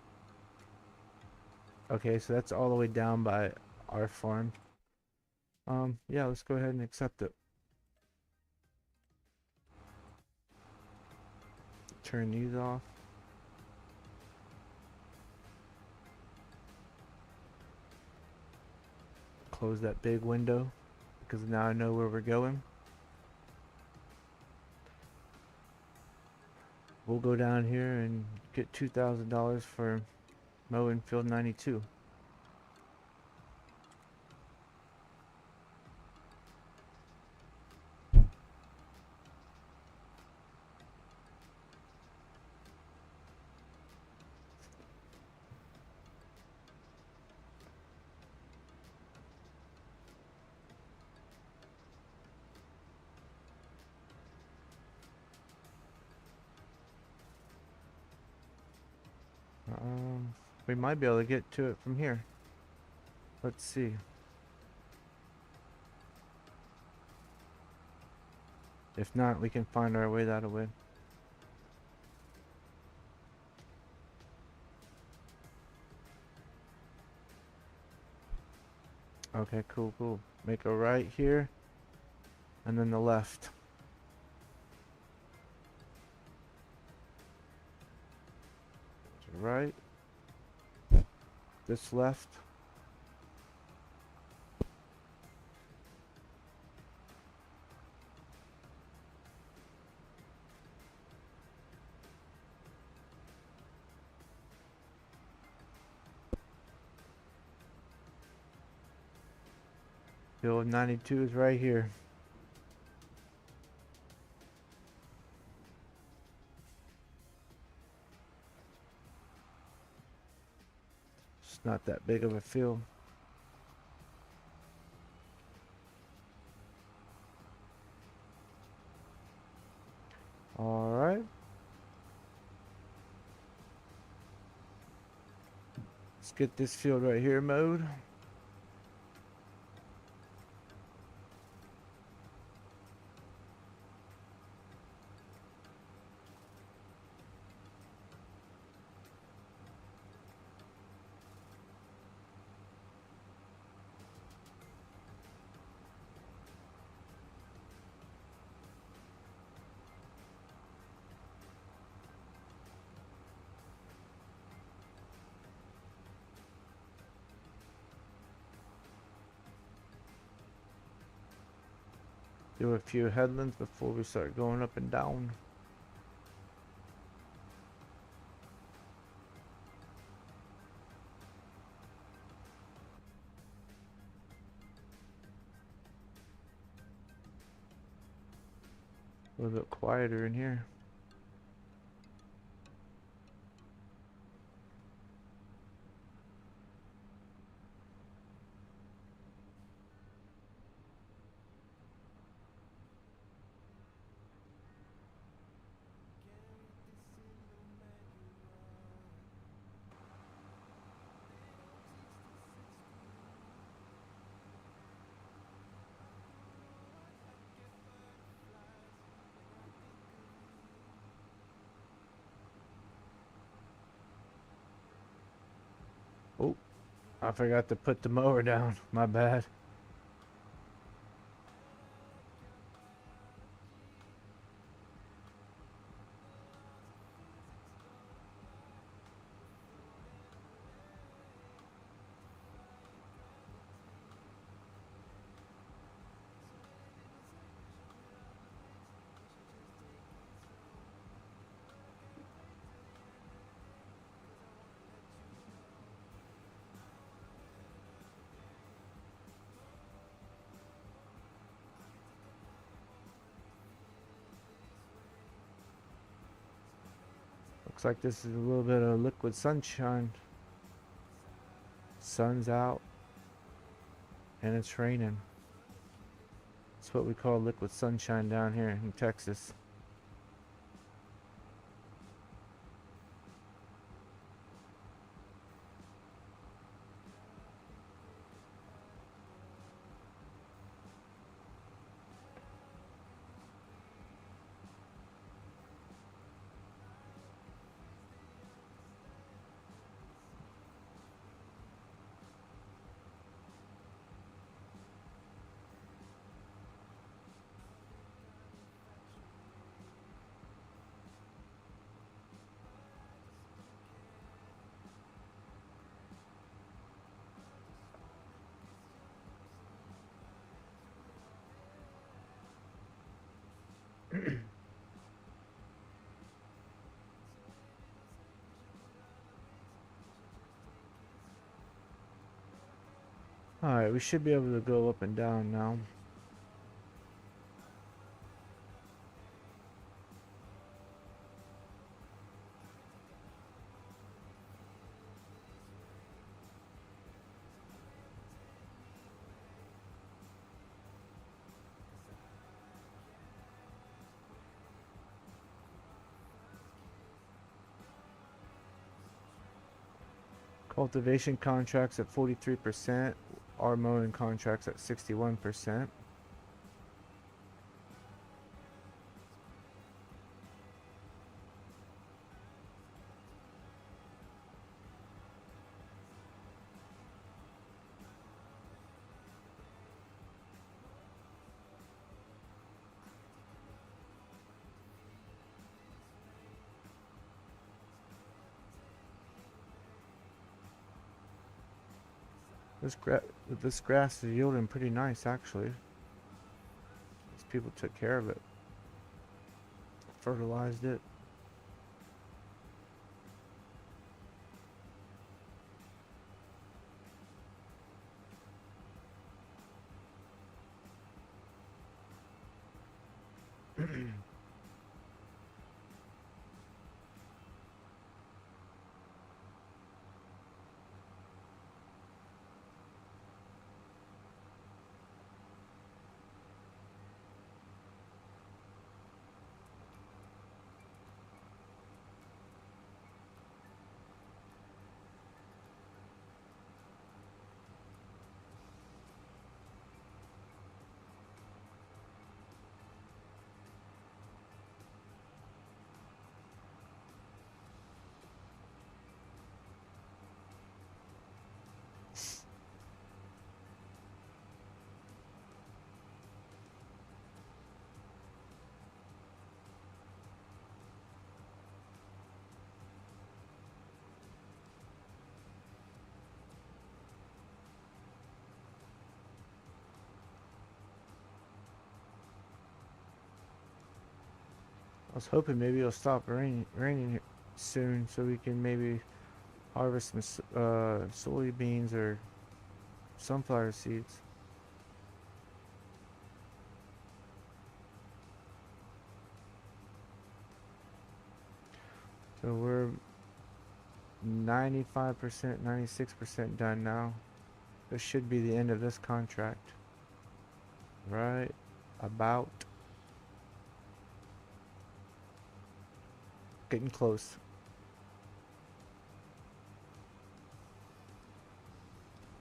Okay, so that's all the way down by our farm. Yeah, let's go ahead and accept it. Turn these off. Close that big window because now I know where we're going. We'll go down here and get $2,000 for mowing field 92. We might be able to get to it from here. Let's see. If not, we can find our way that way. Okay, cool. Make a right here, and then the left. Right. This left. Field 92 is right here. It's not that big of a field. Alright. Let's get this field right here mowed. Do a few headlands before we start going up and down. A little bit quieter in here. Oh, I forgot to put the mower down. My bad. Looks like this is a little bit of liquid sunshine. Sun's out and it's raining. It's what we call liquid sunshine down here in Texas. Alright, we should be able to go up and down now. Cultivation contracts at 43%. Our mowing contracts at 61%. This grass is yielding pretty nice, actually. These people took care of it, fertilized it. I was hoping maybe it'll stop raining soon, so we can maybe harvest some soybeans or sunflower seeds. So we're 95%, 96% done now. This should be the end of this contract. Right about. Getting close.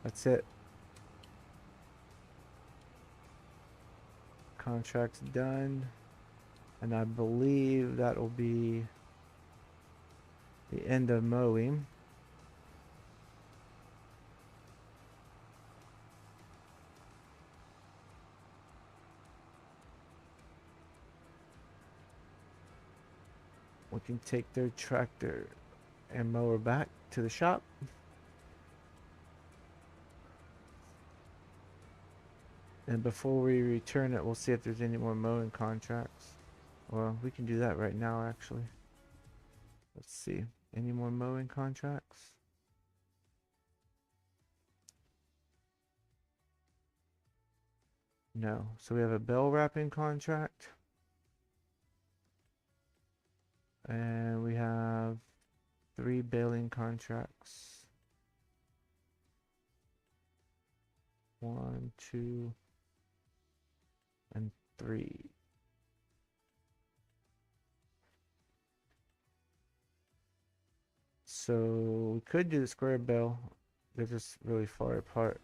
That's it. Contract's done. And I believe that will be the end of mowing. We can take their tractor and mower back to the shop. And before we return it, we'll see if there's any more mowing contracts. Well, we can do that right now, actually. Let's see. Any more mowing contracts? No. So we have a bell wrapping contract. And we have 3 baling contracts. 1, 2, and 3. So we could do the square bale. They're just really far apart.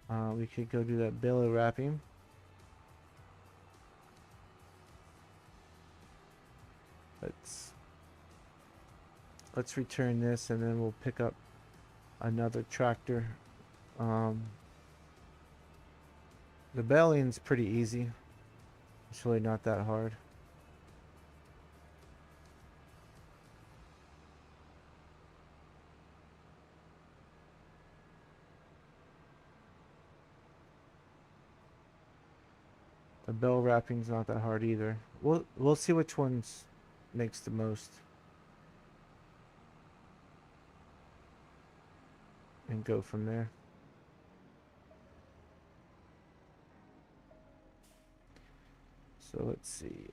We could go do that bale wrapping. Let's return this, and then we'll pick up another tractor. The baling's pretty easy. It's really not that hard. The bell wrapping's not that hard either. We'll see which one's makes the most. And go from there. So let's see.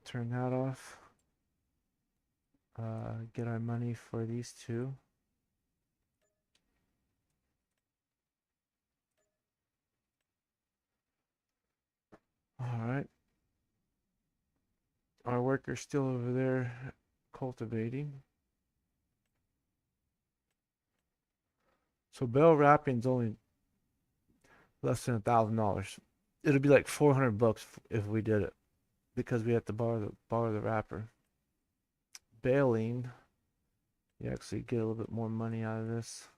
Turn that off. Get our money for these two. Alright. Our worker's still over there cultivating. So bell wrapping's only less than $1,000. It'll be like 400 bucks if we did it, because we have to borrow the wrapper. Baling, you actually get a little bit more money out of this.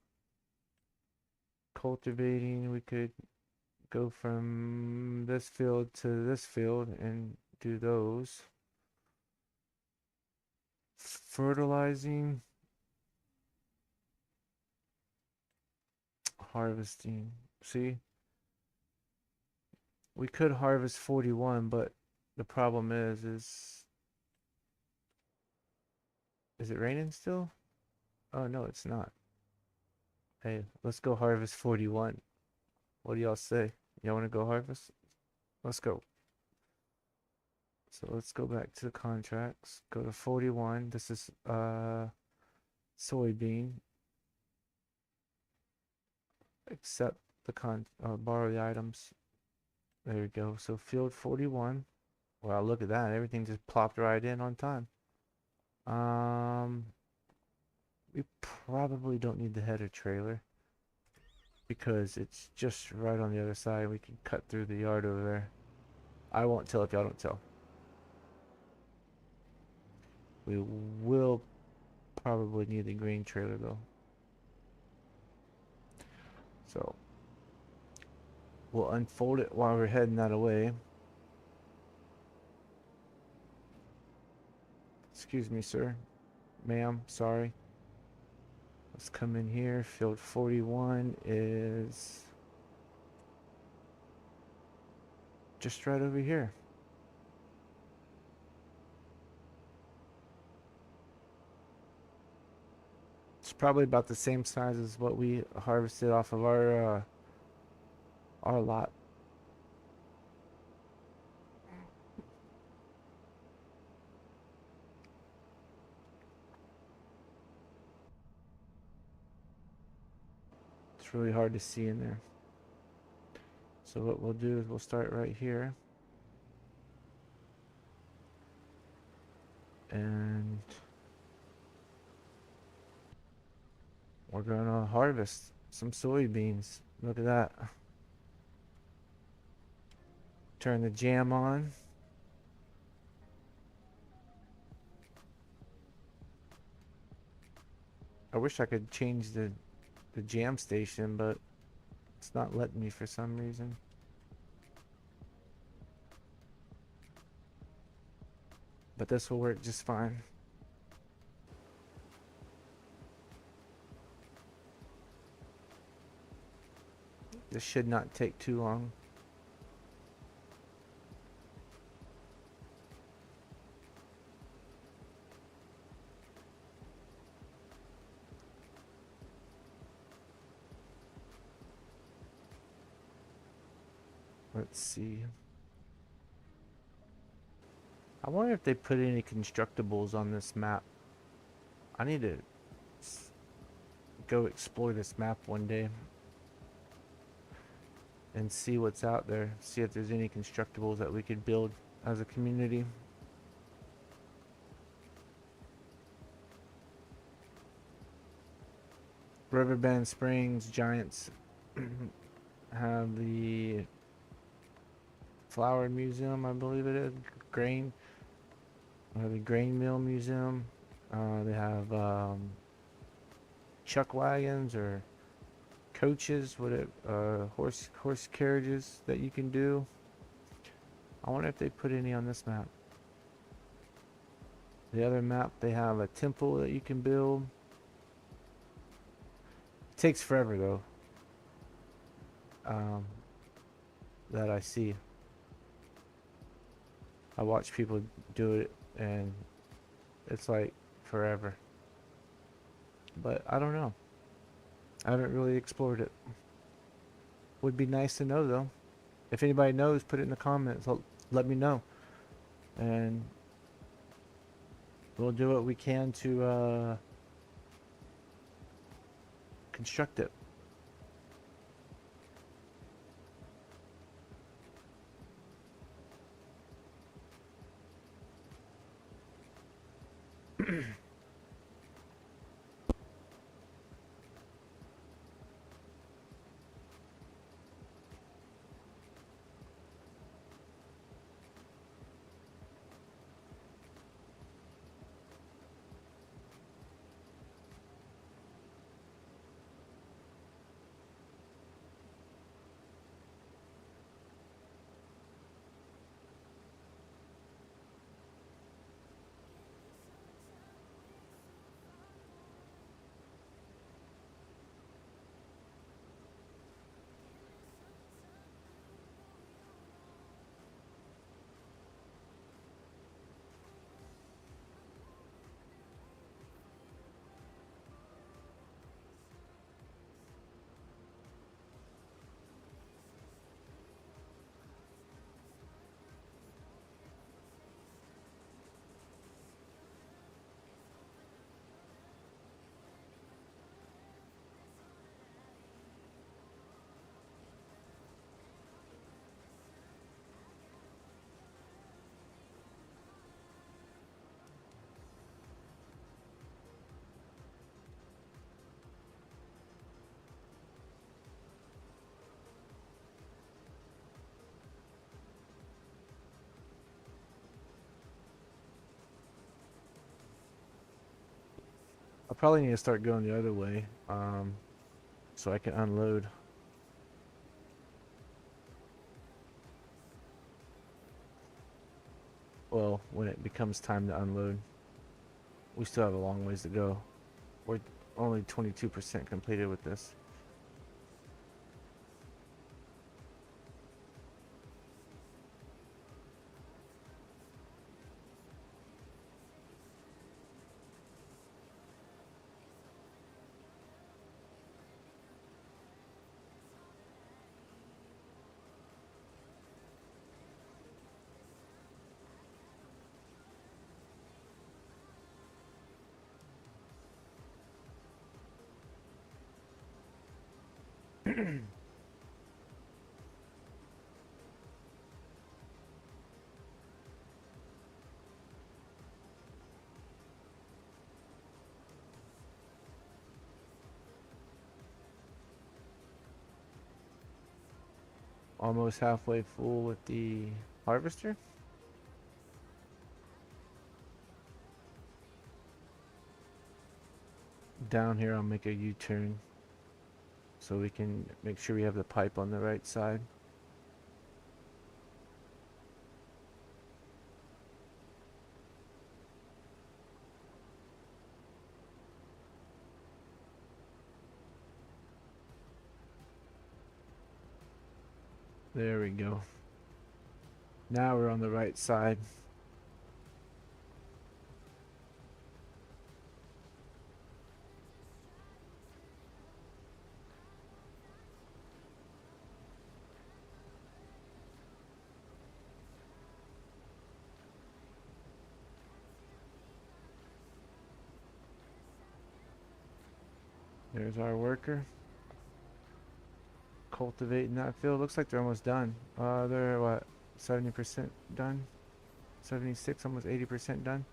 Cultivating, we could go from this field to this field and do those. Fertilizing, harvesting. See, we could harvest 41, but the problem is it raining still? Oh no, it's not. Hey, let's go harvest 41. What do y'all say? Y'all want to go harvest? Let's go. So let's go back to the contracts. Go to 41. This is soybean. Accept the borrow the items. There we go. So field 41. Wow, look at that. Everything just plopped right in on time. We probably don't need the header trailer because it's just right on the other side. We can cut through the yard over there. I won't tell if y'all don't tell. We will probably need the green trailer though. So we'll unfold it while we're heading that away. Excuse me, sir. Ma'am, sorry. Let's come in here. Field 41 is just right over here. It's probably about the same size as what we harvested off of our lot. It's really hard to see in there. So what we'll do is we'll start right here. And we're gonna harvest some soybeans. Look at that. Turn the jam on. I wish I could change the jam station, but it's not letting me for some reason. But this will work just fine. This should not take too long. Let's see. I wonder if they put any constructibles on this map. I need to go explore this map one day and see what's out there. See if there's any constructibles that we could build as a community. Riverbend Springs Giants have the Flower Museum, I believe it is. Grain. The Grain Mill Museum. They have chuck wagons or coaches, horse carriages that you can do. I wonder if they put any on this map. The other map, they have a temple that you can build. It takes forever though. that I see. I watch people do it and it's like forever. But I don't know. I haven't really explored it. Would be nice to know though. If anybody knows, put it in the comments. Let me know. And we'll do what we can to construct it. I probably need to start going the other way, so I can unload. Well, when it becomes time to unload. We still have a long ways to go. We're only 22% completed with this. Almost halfway full with the harvester. Down here I'll make a U-turn so we can make sure we have the pipe on the right side. There we go. Now we're on the right side. There's our worker cultivating that field. Looks like they're almost done. They're what, 70% done? 76, almost 80% done.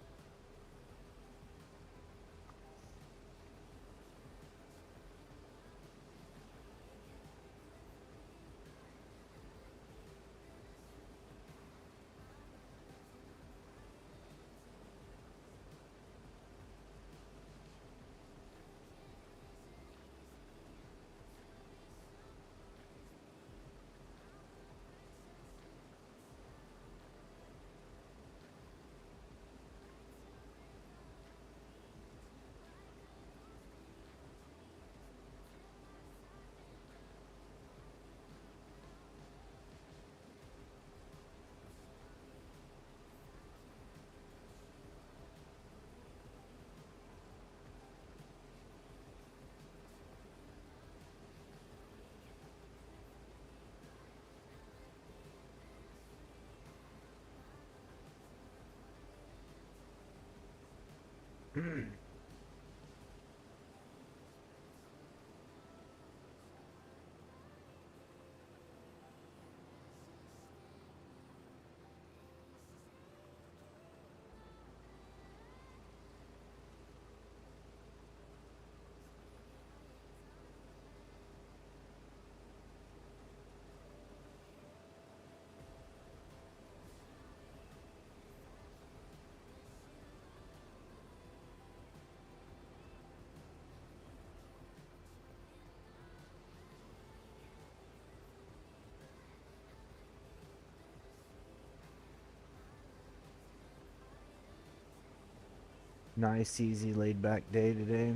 Nice, easy, laid back day today.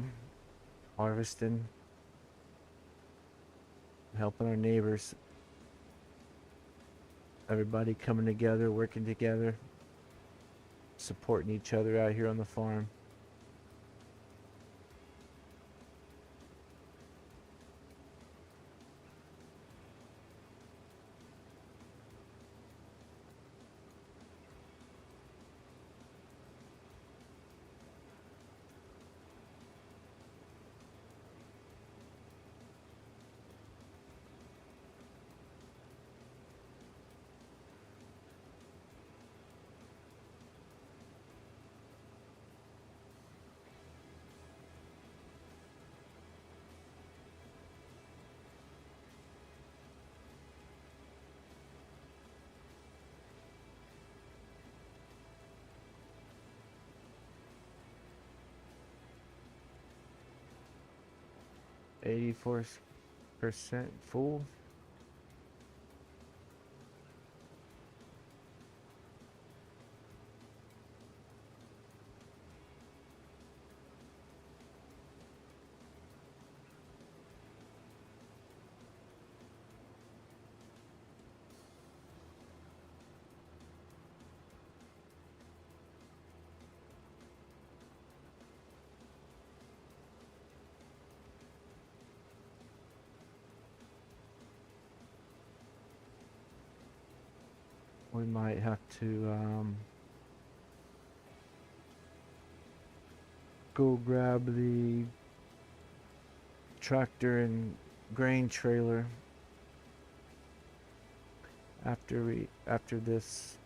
Harvesting, helping our neighbors. Everybody coming together, working together, supporting each other out here on the farm. %84 full. We might have to go grab the tractor and grain trailer after this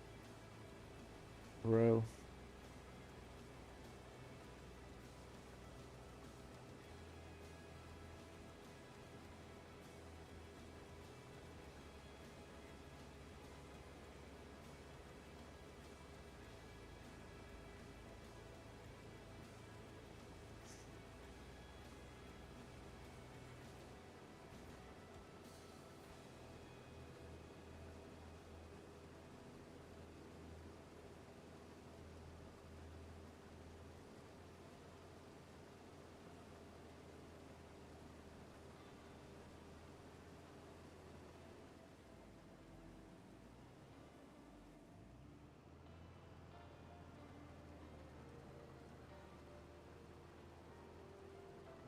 row.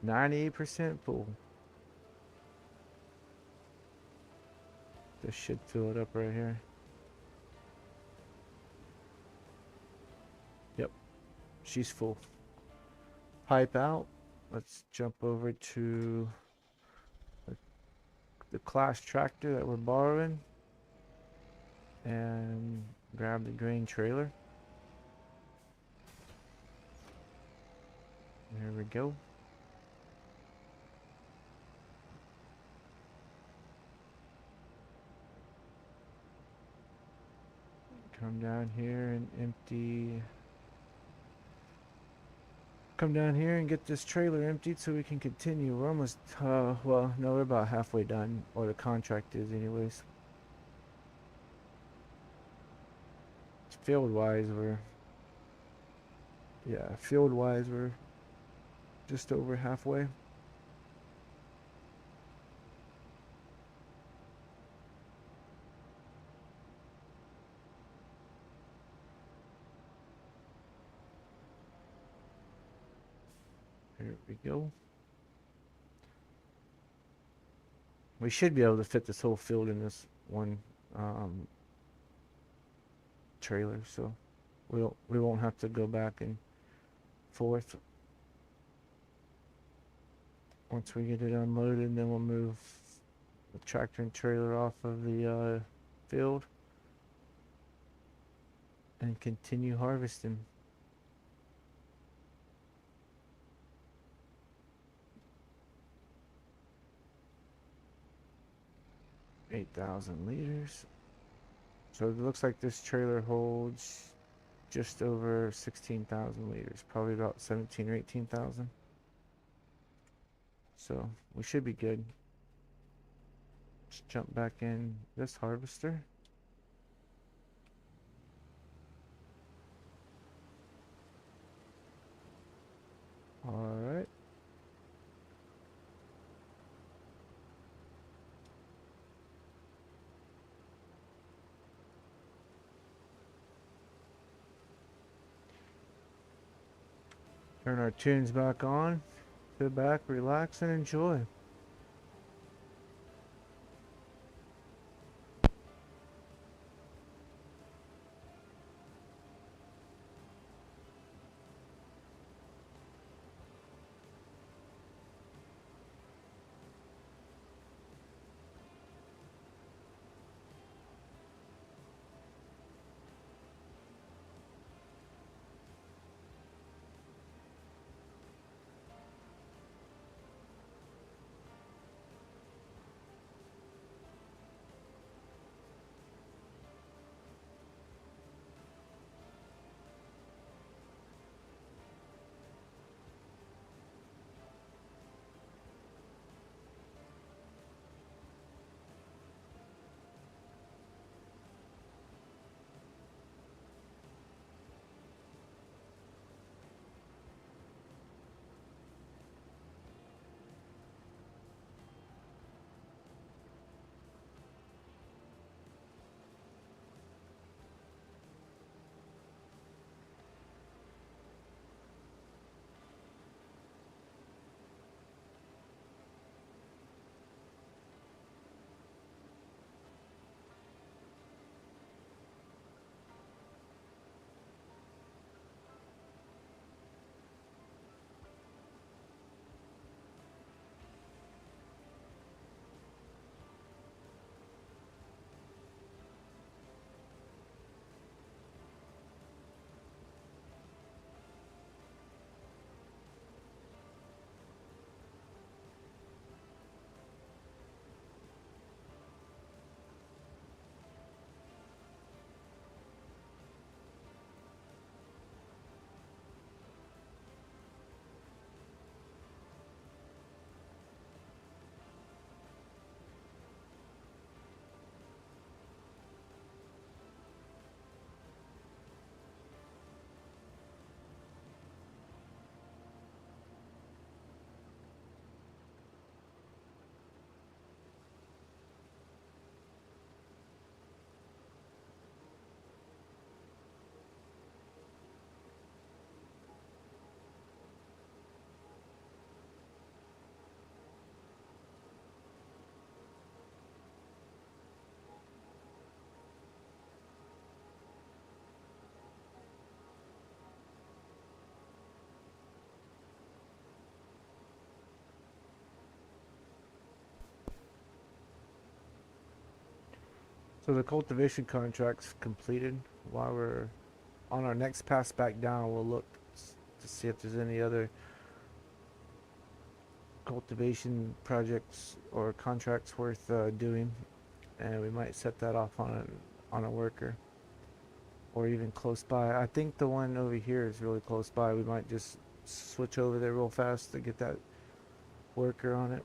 %98 full. This should fill it up right here. Yep, she's full. Pipe out. Let's jump over to the class tractor that we're borrowing and grab the grain trailer. There we go. Come down here and empty. Come down here and get this trailer emptied so we can continue. We're almost, well, no, we're about halfway done, or the contract is anyways. Field-wise, we're just over halfway. Here we go. We should be able to fit this whole field in this one trailer, so we won't have to go back and 4th. Once we get it unloaded, then we'll move the tractor and trailer off of the field and continue harvesting. $8,000 So it looks like this trailer holds just over 16,000 liters, probably about 17 or 18,000. So we should be good. Let's jump back in this harvester. All right. Turn our tunes back on. Sit back, relax, and enjoy. So the cultivation contract's completed. While we're on our next pass back down, we'll look to see if there's any other cultivation projects or contracts worth doing, and we might set that off on a worker or even close by. I think the one over here is really close by. We might just switch over there real fast to get that worker on it.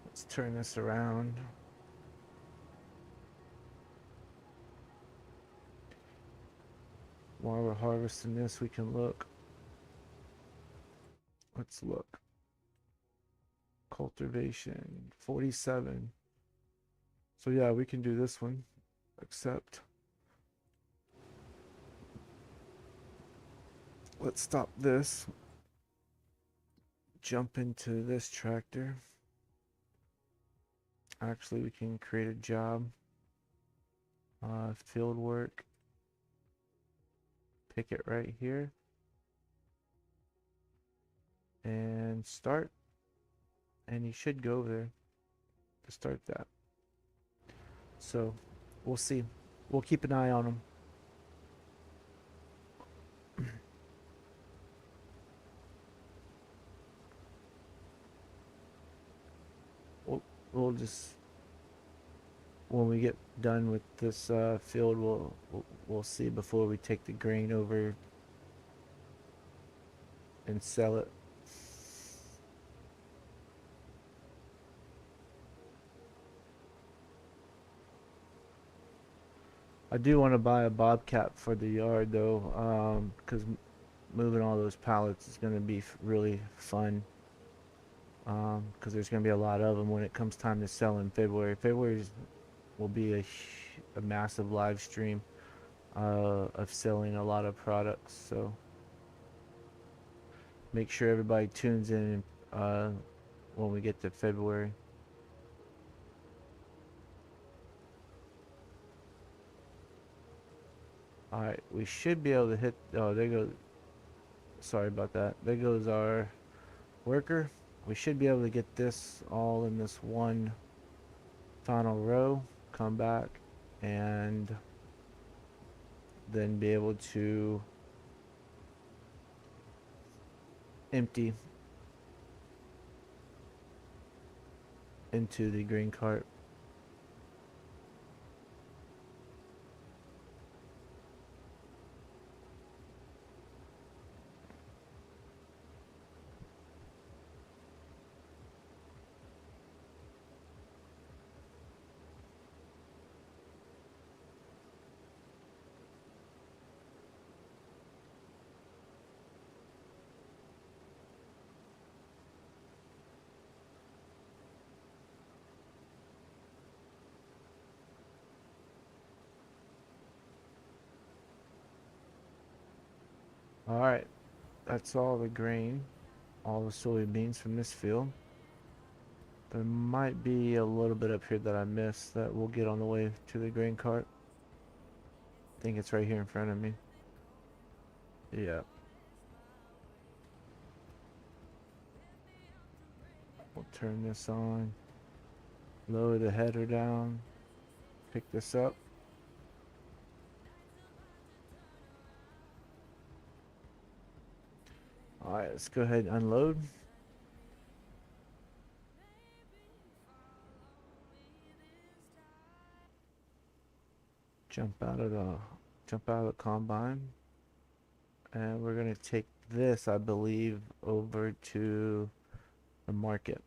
Let's turn this around. While we're harvesting this, we can look. Let's look. Cultivation 47. So yeah, we can do this one. Accept. Let's stop this. Jump into this tractor. Actually, we can create a job. field work. Pick it right here. And start. And you should go over there to start that. So we'll see. We'll keep an eye on them. We'll just, when we get done with this field, we'll see before we take the grain over and sell it. I do want to buy a bobcat for the yard though, because moving all those pallets is going to be really fun. Because there's going to be a lot of them when it comes time to sell in February. February will be a massive live stream of selling a lot of products. So make sure everybody tunes in when we get to February. Alright, we should be able to hit, oh, there goes, sorry about that. There goes our worker. We should be able to get this all in this one final row, come back, and then be able to empty into the green cart. Alright, that's all the grain, all the soybeans from this field. There might be a little bit up here that I missed that we'll get on the way to the grain cart. I think it's right here in front of me. Yeah. We'll turn this on, lower the header down, pick this up. Alright, let's go ahead and unload. Jump out of the combine. And we're gonna take this, I believe, over to the market.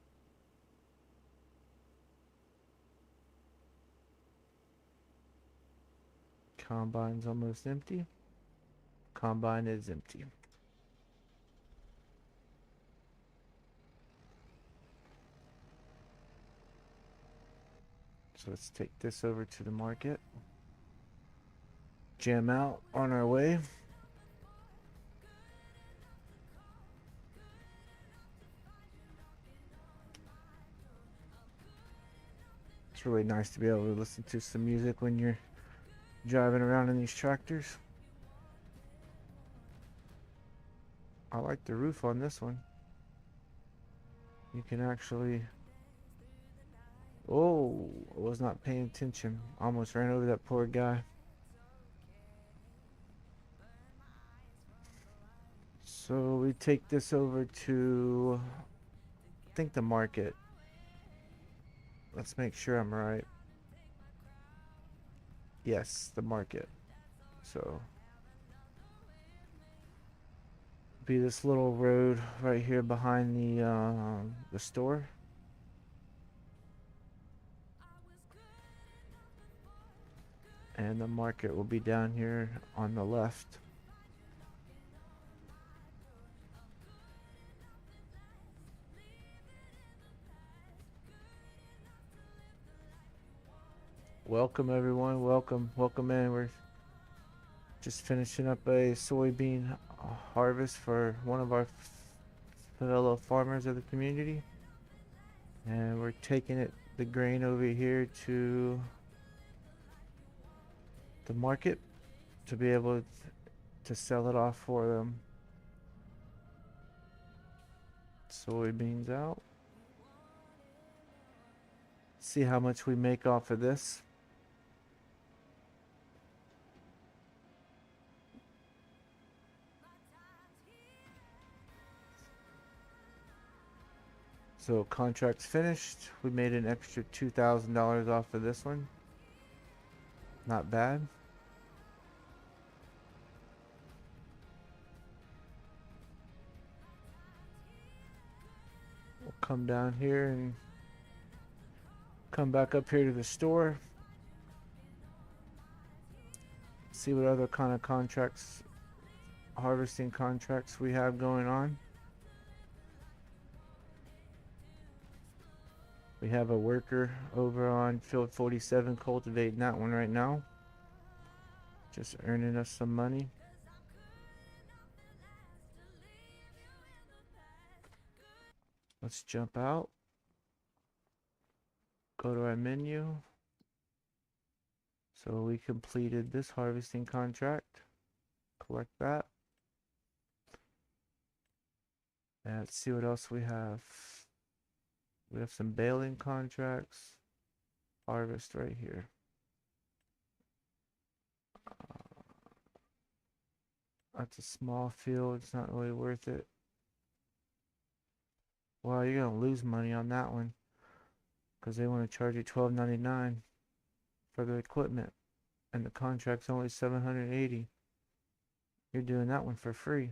Combine's almost empty. Combine is empty. So let's take this over to the market. Jam out on our way. It's really nice to be able to listen to some music when you're driving around in these tractors. I like the roof on this one. You can actually... Oh, I was not paying attention. Almost ran over that poor guy. So we take this over to, I think, the market. Let's make sure I'm right. Yes, the market. So be this little road right here behind the store. And the market will be down here on the left. Welcome everyone, welcome in. We're just finishing up a soybean harvest for one of our fellow farmers of the community. And we're taking the grain over here to the market to be able to sell it off for them. Soybeans out. See how much we make off of this. So contract's finished. We made an extra $2,000 off of this one. Not bad. We'll come down here and come back up here to the store. See what other kind of contracts, harvesting contracts we have going on. We have a worker over on field 47 cultivating that one right now. Just earning us some money. Let's jump out. Go to our menu. So we completed this harvesting contract. Collect that. And let's see what else we have. We have some baling contracts. Harvest right here. That's a small field. It's not really worth it. Well, you're gonna lose money on that one because they want to charge you $12.99 for the equipment, and the contract's only $780. You're doing that one for free.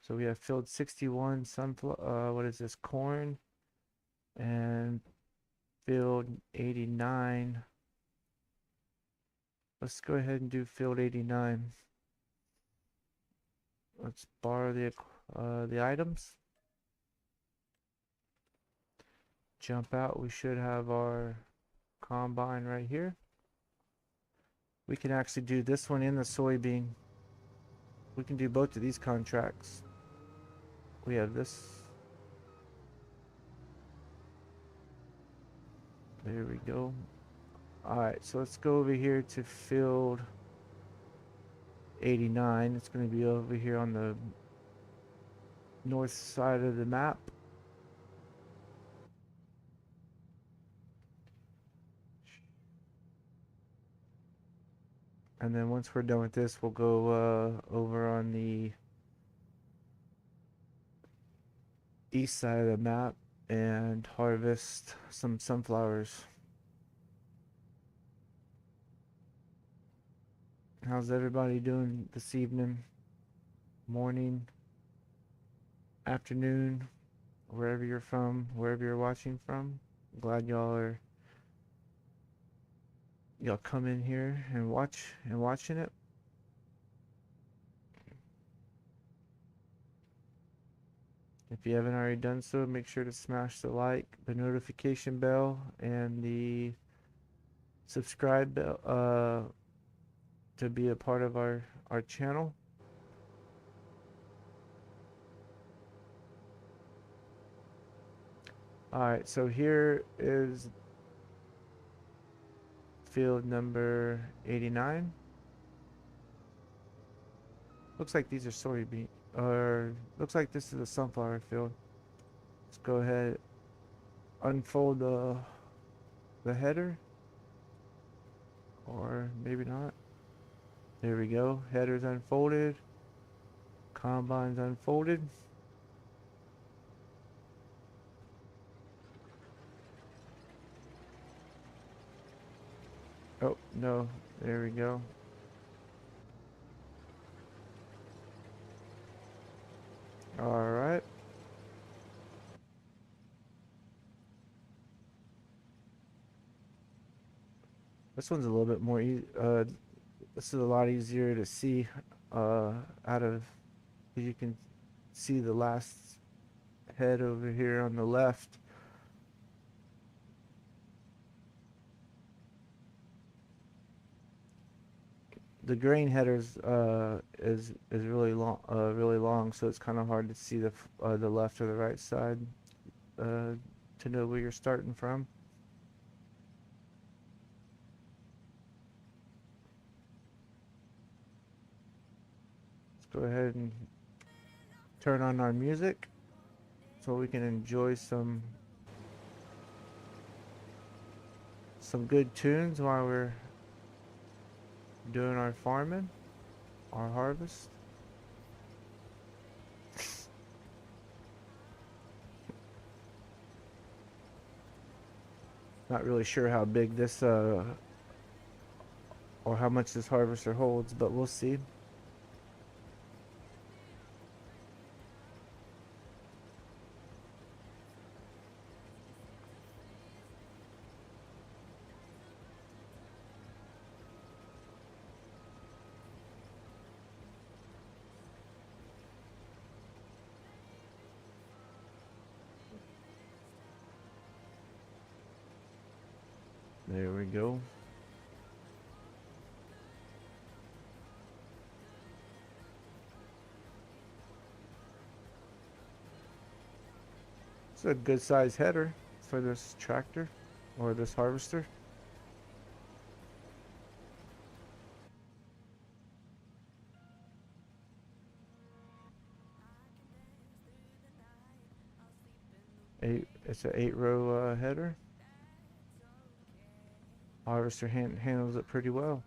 So we have field 61 sunflower. What is this? Corn, and field 89. Let's go ahead and do field 89. Let's borrow the items. Jump out. We should have our combine right here. We can actually do this one in the soybean. We can do both of these contracts. We have this. There we go. Alright, so let's go over here to field 89. It's going to be over here on the north side of the map. And then once we're done with this, we'll go over on the east side of the map and harvest some sunflowers. How's everybody doing this evening, morning, afternoon, wherever you're from, wherever you're watching from? Glad y'all come in here and watching it. If you haven't already done so, make sure to smash the like, the notification bell, and the subscribe bell to be a part of our channel. Alright, so here is field number 89. Looks like these are soybean, or looks like this is a sunflower field. Let's go ahead, unfold the header, or maybe not. There we go. Header's unfolded. Combine's unfolded. Oh, no. There we go. Alright. This one's a little bit more easy. This is a lot easier to see out of, you can see the last head over here on the left. The grain headers is really long, so it's kind of hard to see the left or the right side to know where you're starting from. go ahead and turn on our music so we can enjoy some good tunes while we're doing our farming, our harvest. Not really sure how big this or how much this harvester holds, but we'll see. There we go. It's a good size header for this tractor or this harvester. It's an 8-row header. Harvester handles it pretty well.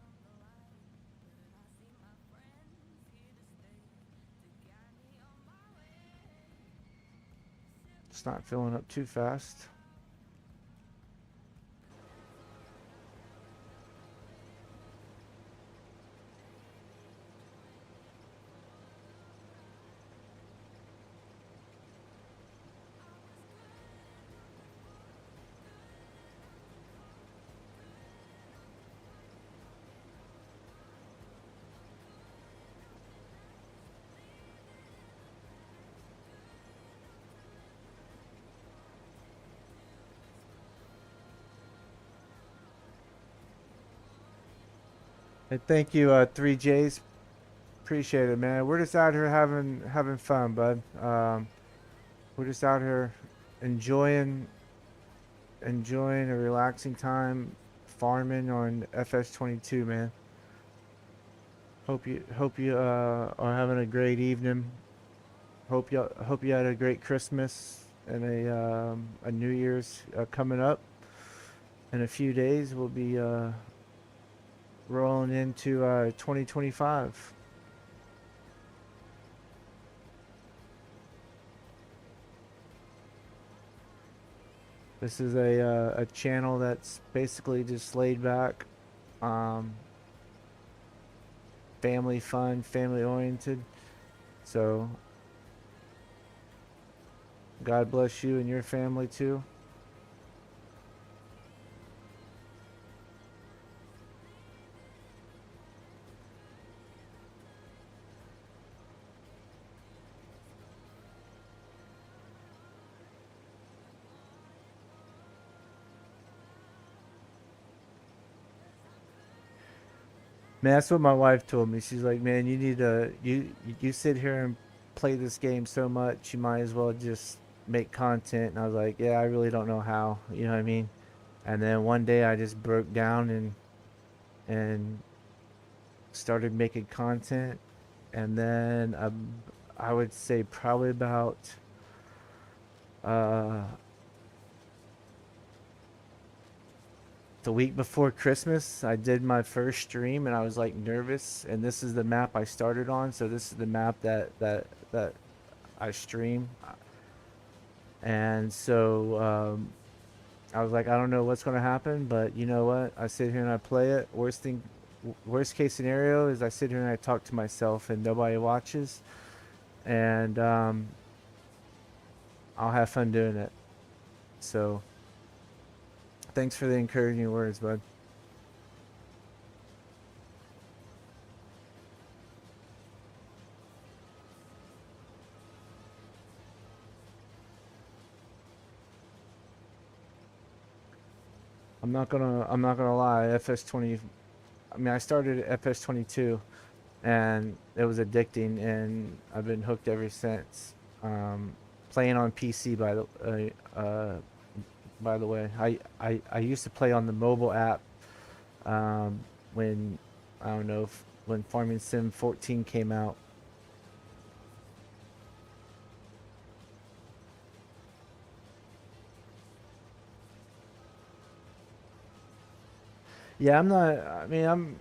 It's not filling up too fast. And thank you, 3Js. Appreciate it, man. We're just out here having fun, bud. We're just out here enjoying a relaxing time farming on FS25, man. Hope you are having a great evening. Hope you had a great Christmas and a New Year's coming up. In a few days, we'll be rolling into 2025. This is a channel that's basically just laid back, family fun, family oriented. So God bless you and your family too. Man, that's what my wife told me. She's like, man, you need to you sit here and play this game so much, you might as well just make content. And I was like, yeah, I really don't know how, you know what I mean? And then one day I just broke down and started making content. And then I would say probably about the week before Christmas, I did my first stream and I was like nervous. And this is the map I started on, so this is the map that I stream. And so I was like, I don't know what's gonna happen, but you know what? I sit here and I play it. Worst case scenario is I sit here and I talk to myself and nobody watches, and I'll have fun doing it. So thanks for the encouraging words, bud. I'm not gonna lie, FS20, I mean, I started at FS22 and it was addicting and I've been hooked ever since. Playing on PC by the way, I used to play on the mobile app when I don't know when Farming Sim 14 came out, Yeah, I'm not. I mean,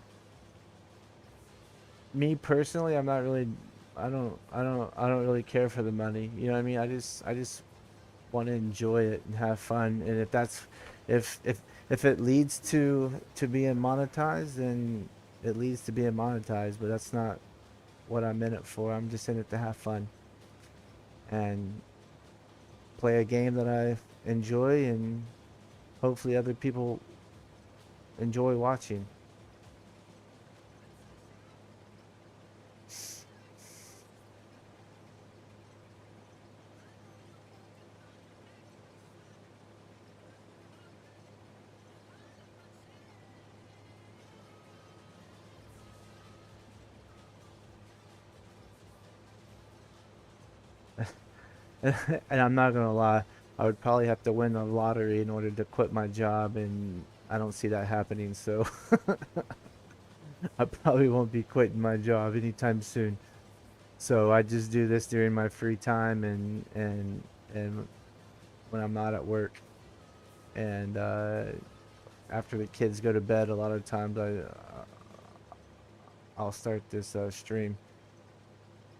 me personally. I'm not really. I don't really care for the money. You know what I mean? I just want to enjoy it and have fun. And if that's, if it leads to being monetized, then it leads to being monetized. But that's not what I'm in it for. I'm just in it to have fun and play a game that I enjoy, and hopefully other people enjoy watching. And I'm not gonna lie, I would probably have to win the lottery in order to quit my job, and I don't see that happening. So I probably won't be quitting my job anytime soon. So I just do this during my free time and when I'm not at work. And after the kids go to bed, a lot of times I'll start this stream,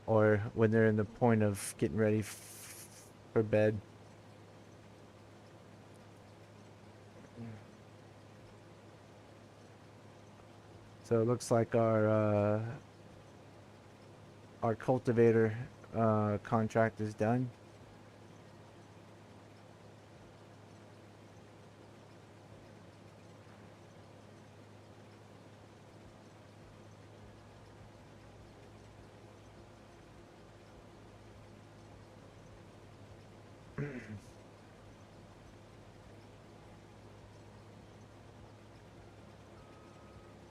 or when they're in the point of getting ready for bed. So it looks like our cultivator contract is done.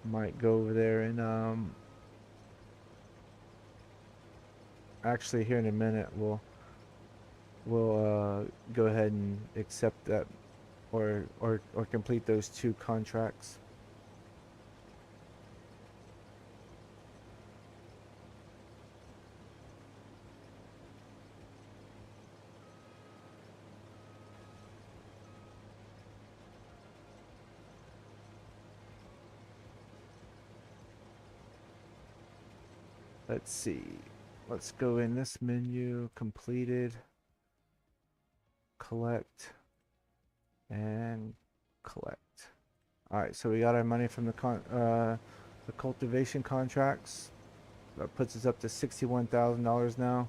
Might go over there and actually here in a minute we'll go ahead and accept that, or complete those two contracts. Let's see. Let's go in this menu, completed, collect, and collect. All right, so we got our money from the cultivation contracts. That puts us up to $61,000 now.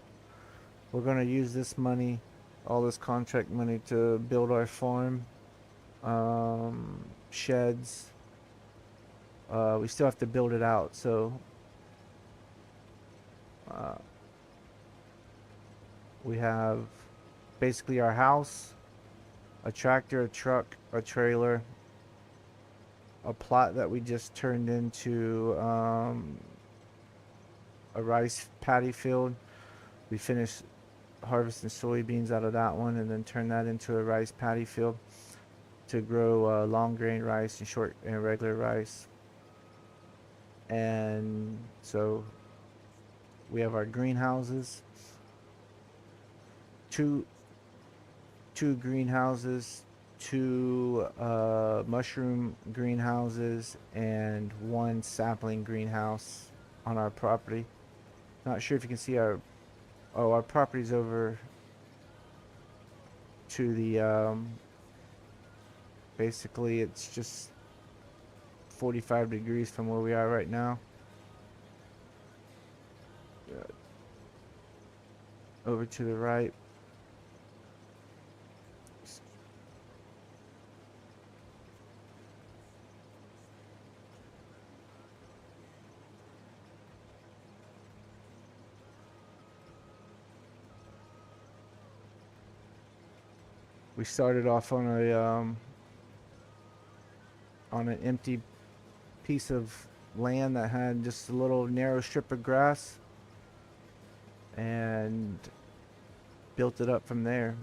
We're gonna use this money, all this contract money, to build our farm, sheds. We still have to build it out, so uh, we have basically our house, a tractor, a truck, a trailer, a plot that we just turned into a rice paddy field. We finished harvesting soybeans out of that one, and then turn that into a rice paddy field to grow long grain rice and short and regular rice. And so we have our greenhouses, two two greenhouses, two mushroom greenhouses, and one sapling greenhouse on our property. Not sure if you can see our property's over to the basically it's just 45 degrees from where we are right now. Over to the right. We started off on an empty piece of land that had just a little narrow strip of grass, and built it up from there.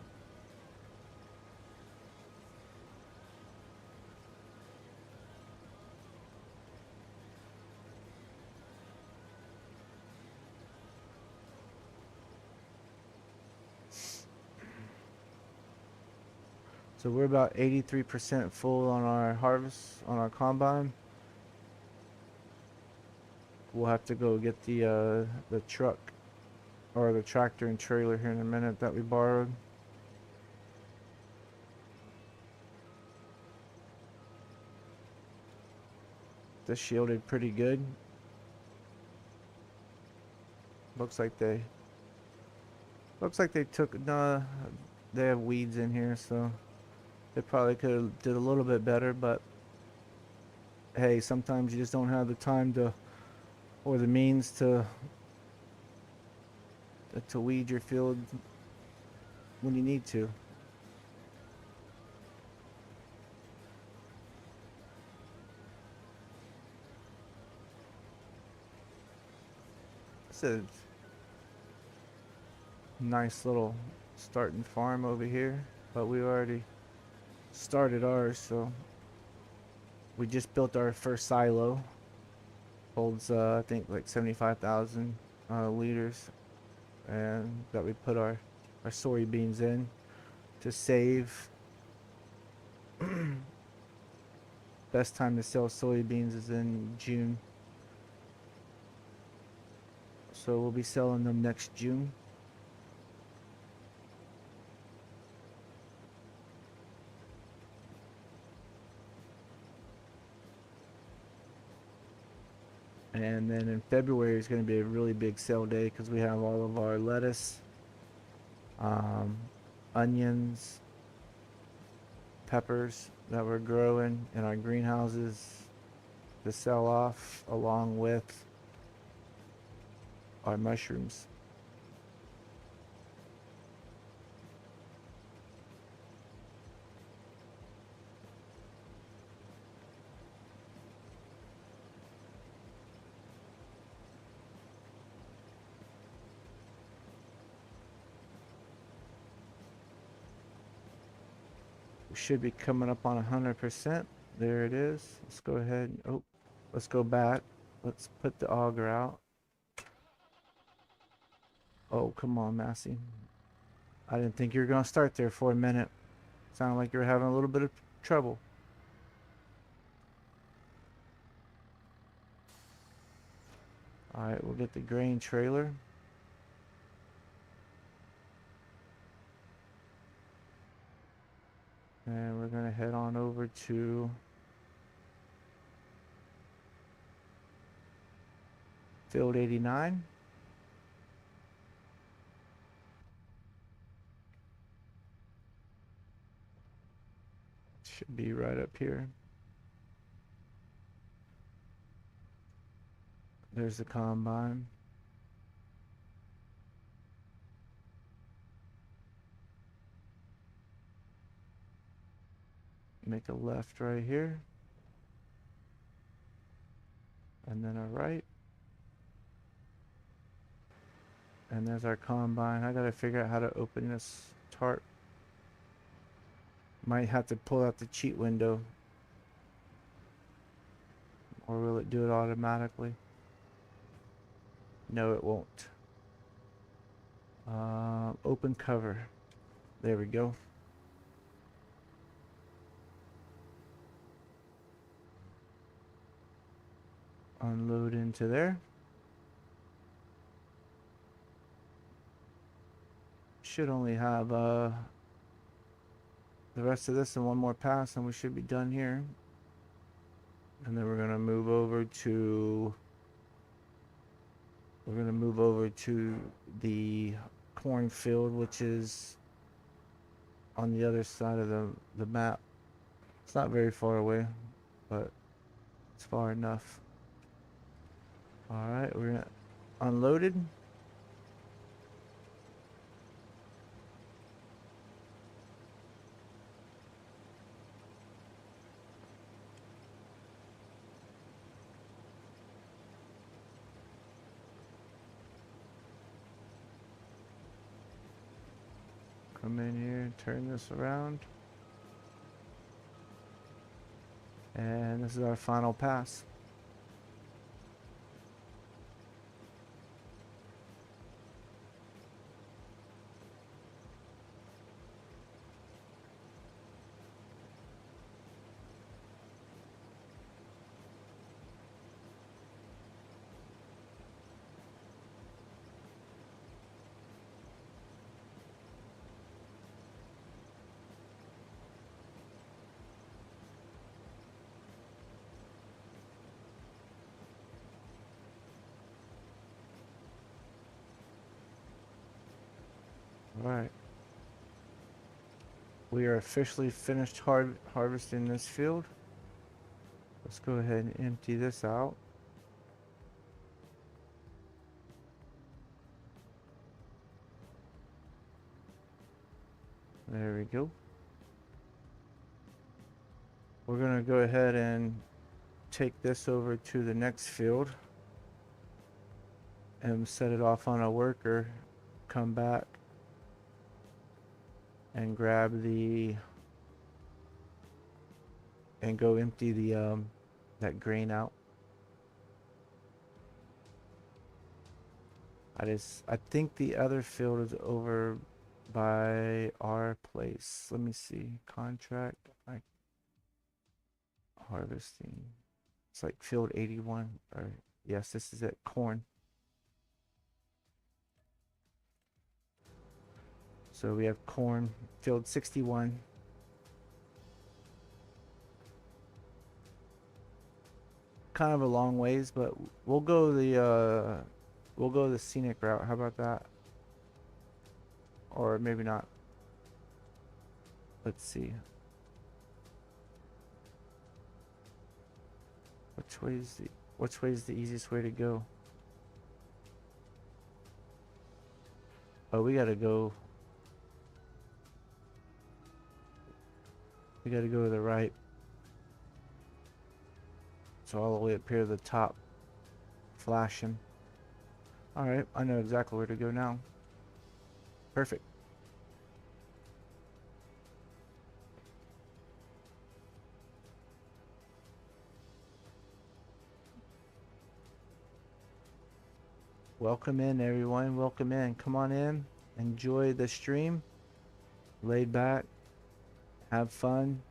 So we're about 83% full on our harvest on our combine. we'll have to go get the truck or the tractor and trailer here in a minute that we borrowed. This shielded pretty good. Looks like they took they have weeds in here, so they probably could have did a little bit better, but hey, sometimes you just don't have the time to or the means to weed your field when you need to. It's a nice little starting farm over here, but we already started ours, so we just built our first silo. Holds I think like 75,000 liters, and that we put our soybeans in to save. Best time to sell soybeans is in June, so we'll be selling them next June. And then in February is going to be a really big sale day because we have all of our lettuce, onions, peppers that we're growing in our greenhouses to sell off, along with our mushrooms. We should be coming up on 100%. There it is. Let's go ahead. Oh, let's go back. Let's put the auger out. Oh, come on, Massey. I didn't think you were going to start there for a minute. Sounded like you were having a little bit of trouble. Alright, we'll get the grain trailer. And we're going to head on over to Field 89. Should be right up here. There's the combine. Make a left right here. And then a right. And there's our combine. I gotta figure out how to open this tarp. Might have to pull out the cheat window. Or will it do it automatically? No, it won't. Open cover. There we go. Unload into there. Should only have the rest of this in one more pass and we should be done here. And then we're gonna move over to the cornfield, which is on the other side of the map. It's not very far away, but it's far enough. Alright, we're gonna unload it. Come in here, turn this around. And this is our final pass. Alright. We are officially finished harvesting this field. Let's go ahead and empty this out. There we go. We're going to go ahead and take this over to the next field and set it off on a worker. Come back and grab the and go empty the that grain out. I think the other field is over by our place. Let me see. Contract harvesting. It's like field 81. Or yes, this is it. Corn. So we have corn, field 61. Kind of a long ways, but we'll go the scenic route. How about that? Or maybe not. Let's see. Which way is the easiest way to go? Oh, we gotta go to the right. So all the way up here to the top, flashing. Alright, I know exactly where to go now. Perfect. Welcome in, everyone. Welcome in. Come on in. Enjoy the stream. Laid back. Have fun.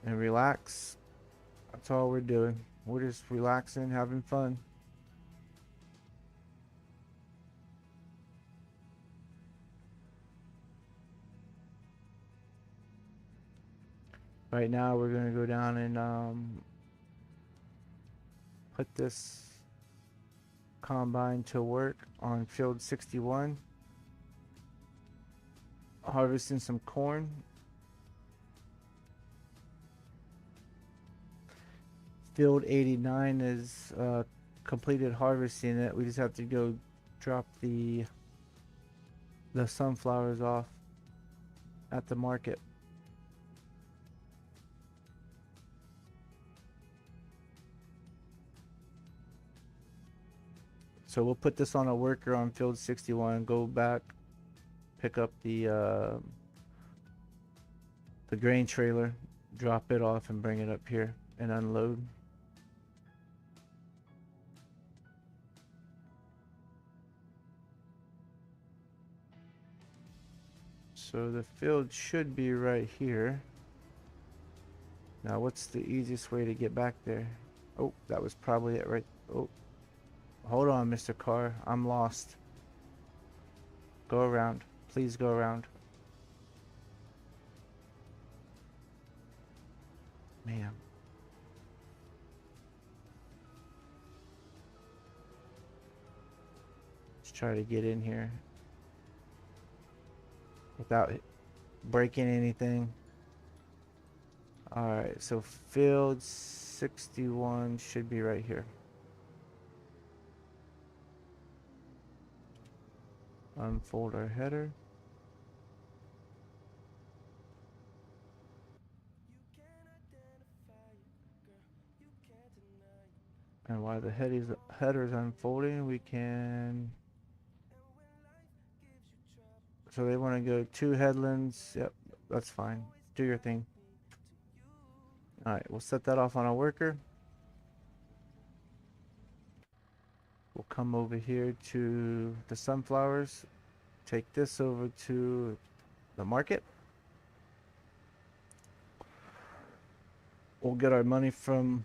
And relax. That's all we're doing. We're just relaxing, having fun. Right now we're going to go down and put this combine to work on field 61. Harvesting some corn. Field 89 is completed harvesting it. We just have to go drop the sunflowers off at the market. So we'll put this on a worker on field 61, go back, pick up the grain trailer, drop it off and bring it up here and unload. So the field should be right here. Now what's the easiest way to get back there? Oh, that was probably it right. Oh, hold on, Mr. Carr. I'm lost. Go around. Please go around. Man. Let's try to get in here without breaking anything. Alright, so field 61 should be right here. Unfold our header. And while the header's unfolding, we can... So they want to go 2 headlands. Yep, that's fine. Do your thing. Alright, we'll set that off on a worker. We'll come over here to the sunflowers. Take this over to the market. We'll get our money from...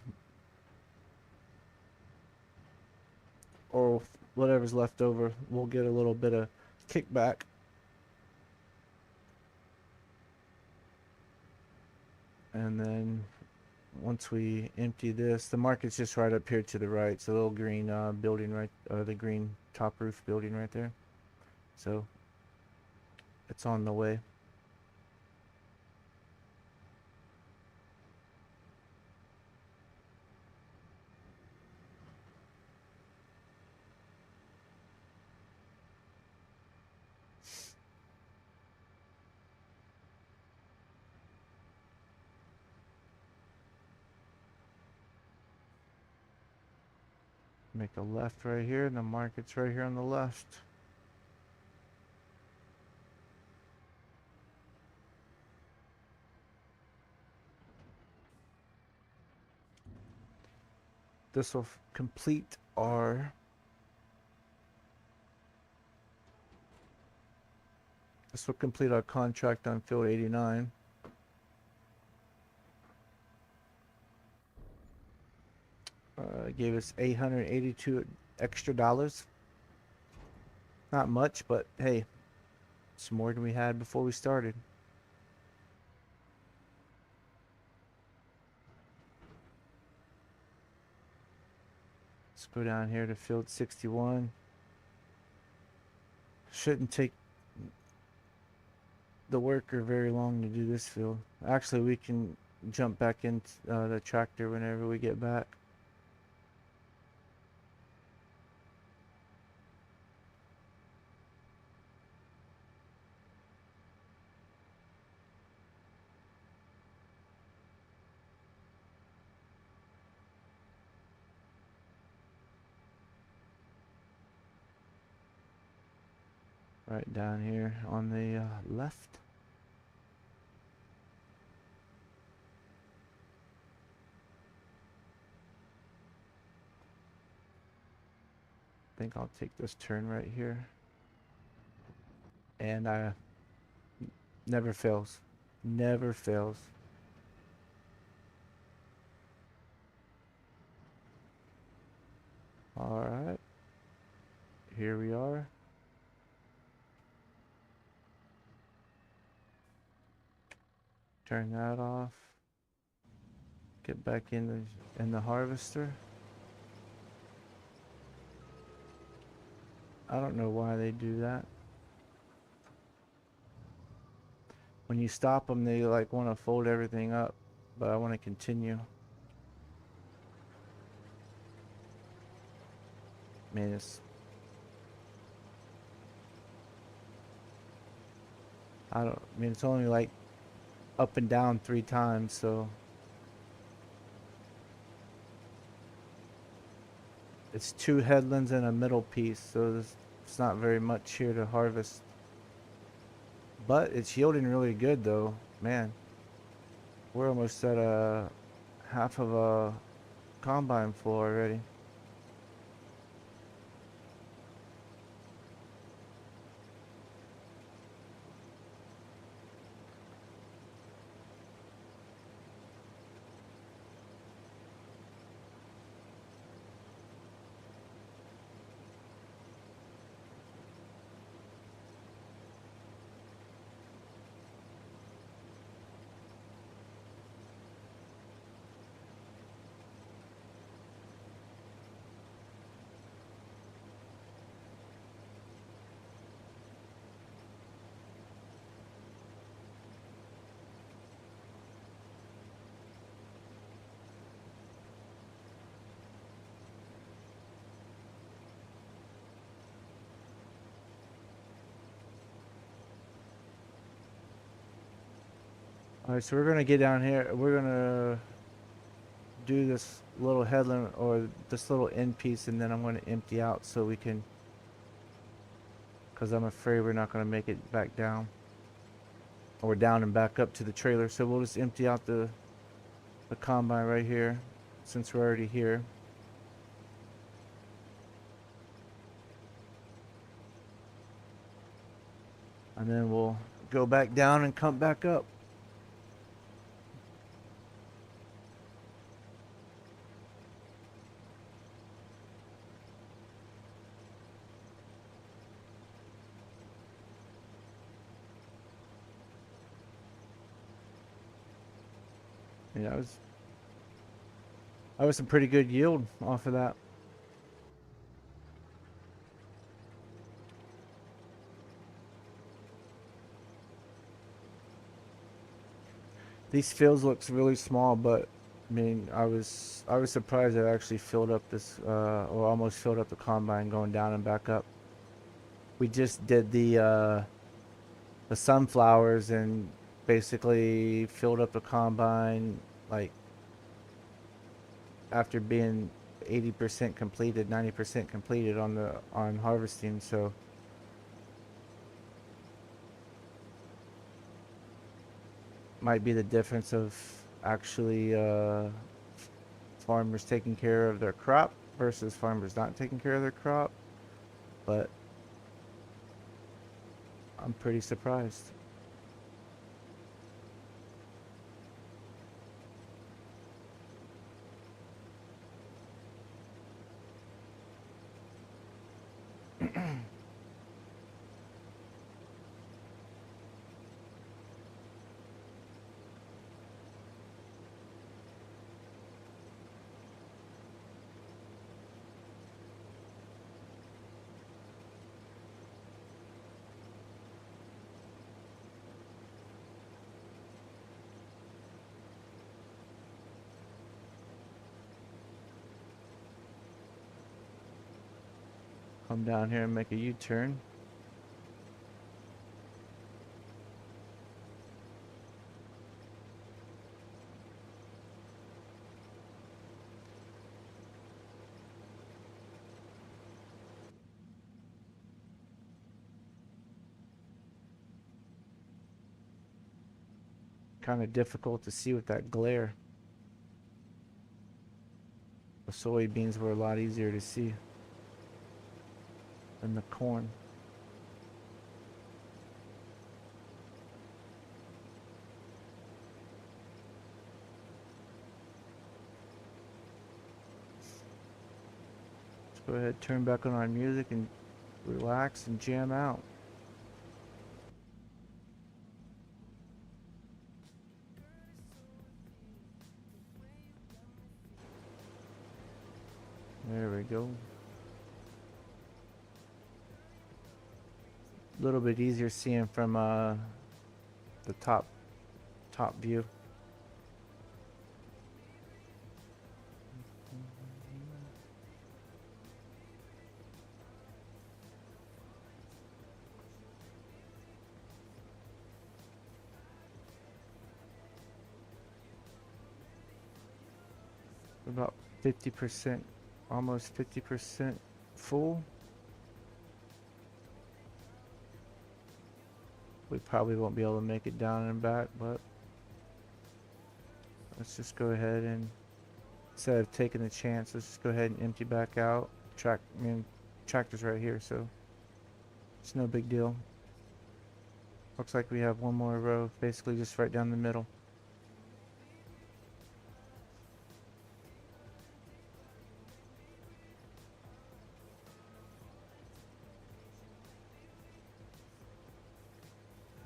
or whatever's left over. We'll get a little bit of kickback. And then once we empty this, the market's just right up here to the right. It's a little green building right, the green top roof building right there. So it's on the way. Make a left right here, and the market's right here on the left. This will complete our contract on field 89. Gave us $882 extra dollars. Not much, but hey, it's more than we had before we started. Let's go down here to field 61. Shouldn't take the worker very long to do this field. Actually, we can jump back into the tractor whenever we get back. Right down here on the left. I think I'll take this turn right here. And never fails. Never fails. Alright. Here we are. Turn that off. Get back in the harvester. I don't know why they do that. When you stop them, they like want to fold everything up, but I want to continue. Man, it's only like up and down 3 times, so it's 2 headlands and a middle piece, so it's not very much here to harvest. But it's yielding really good though, man. We're almost at half of a combine full already. Alright, so we're gonna get down here. We're gonna do this little headland or this little end piece, and then I'm gonna empty out so we can, because I'm afraid we're not gonna make it back down or down and back up to the trailer. So we'll just empty out the combine right here since we're already here. And then we'll go back down and come back up. Yeah, That was some pretty good yield off of that. These fields looks really small, but I mean, I was surprised it actually filled up this, or almost filled up the combine going down and back up. We just did the sunflowers and basically filled up the combine like after being 80% completed, 90% completed on harvesting. So might be the difference of actually farmers taking care of their crop versus farmers not taking care of their crop, but I'm pretty surprised. Come down here and make a U-turn. Kind of difficult to see with that glare. The soybeans were a lot easier to see than the corn. Let's go ahead, turn back on our music and relax and jam out. There we go. A little bit easier seeing from the top view. About 50%, almost 50% full. We probably won't be able to make it down and back, but let's just go ahead and, instead of taking the chance, let's just go ahead and empty back out. Tractor's right here, so it's no big deal. Looks like we have one more row, basically just right down the middle.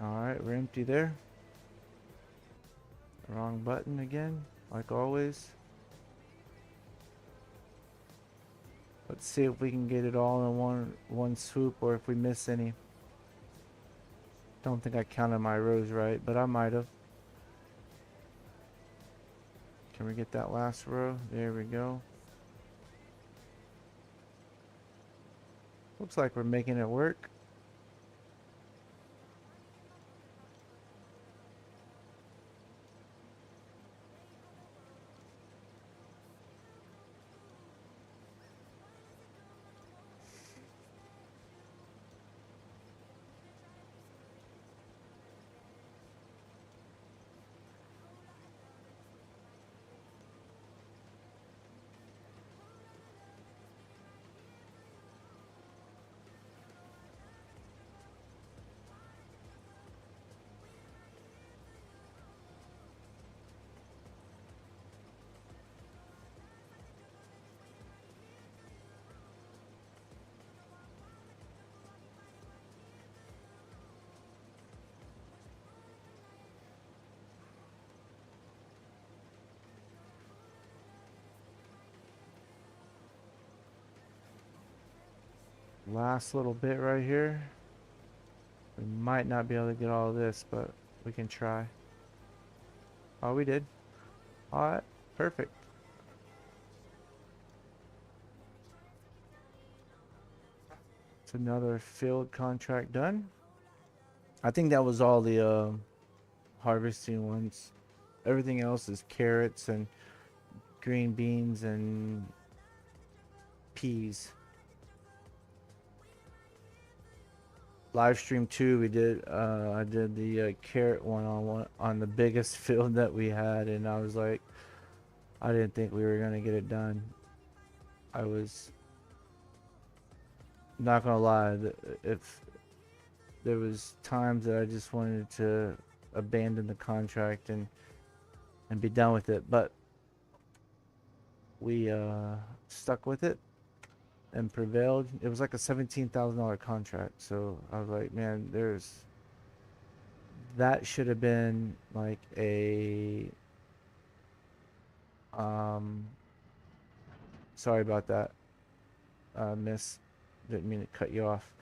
Alright, we're empty there. Wrong button again, like always. Let's see if we can get it all in one swoop, or if we miss any. Don't think I counted my rows right, but I might have. Can we get that last row? There we go. Looks like we're making it work. last little bit right here. We might not be able to get all of this, but we can try. Oh, we did. Alright, perfect. It's another field contract done. I think that was all the harvesting ones. Everything else is carrots and green beans and peas. Live stream 2 we did I did the carrot one on the biggest field that we had, and I was like, I didn't think we were gonna get it done. I was not gonna lie, if there was times that I just wanted to abandon the contract and be done with it, but we stuck with it and prevailed. It was like a $17,000 contract, so I was like, man, that should have been like a sorry about that, miss, didn't mean to cut you off,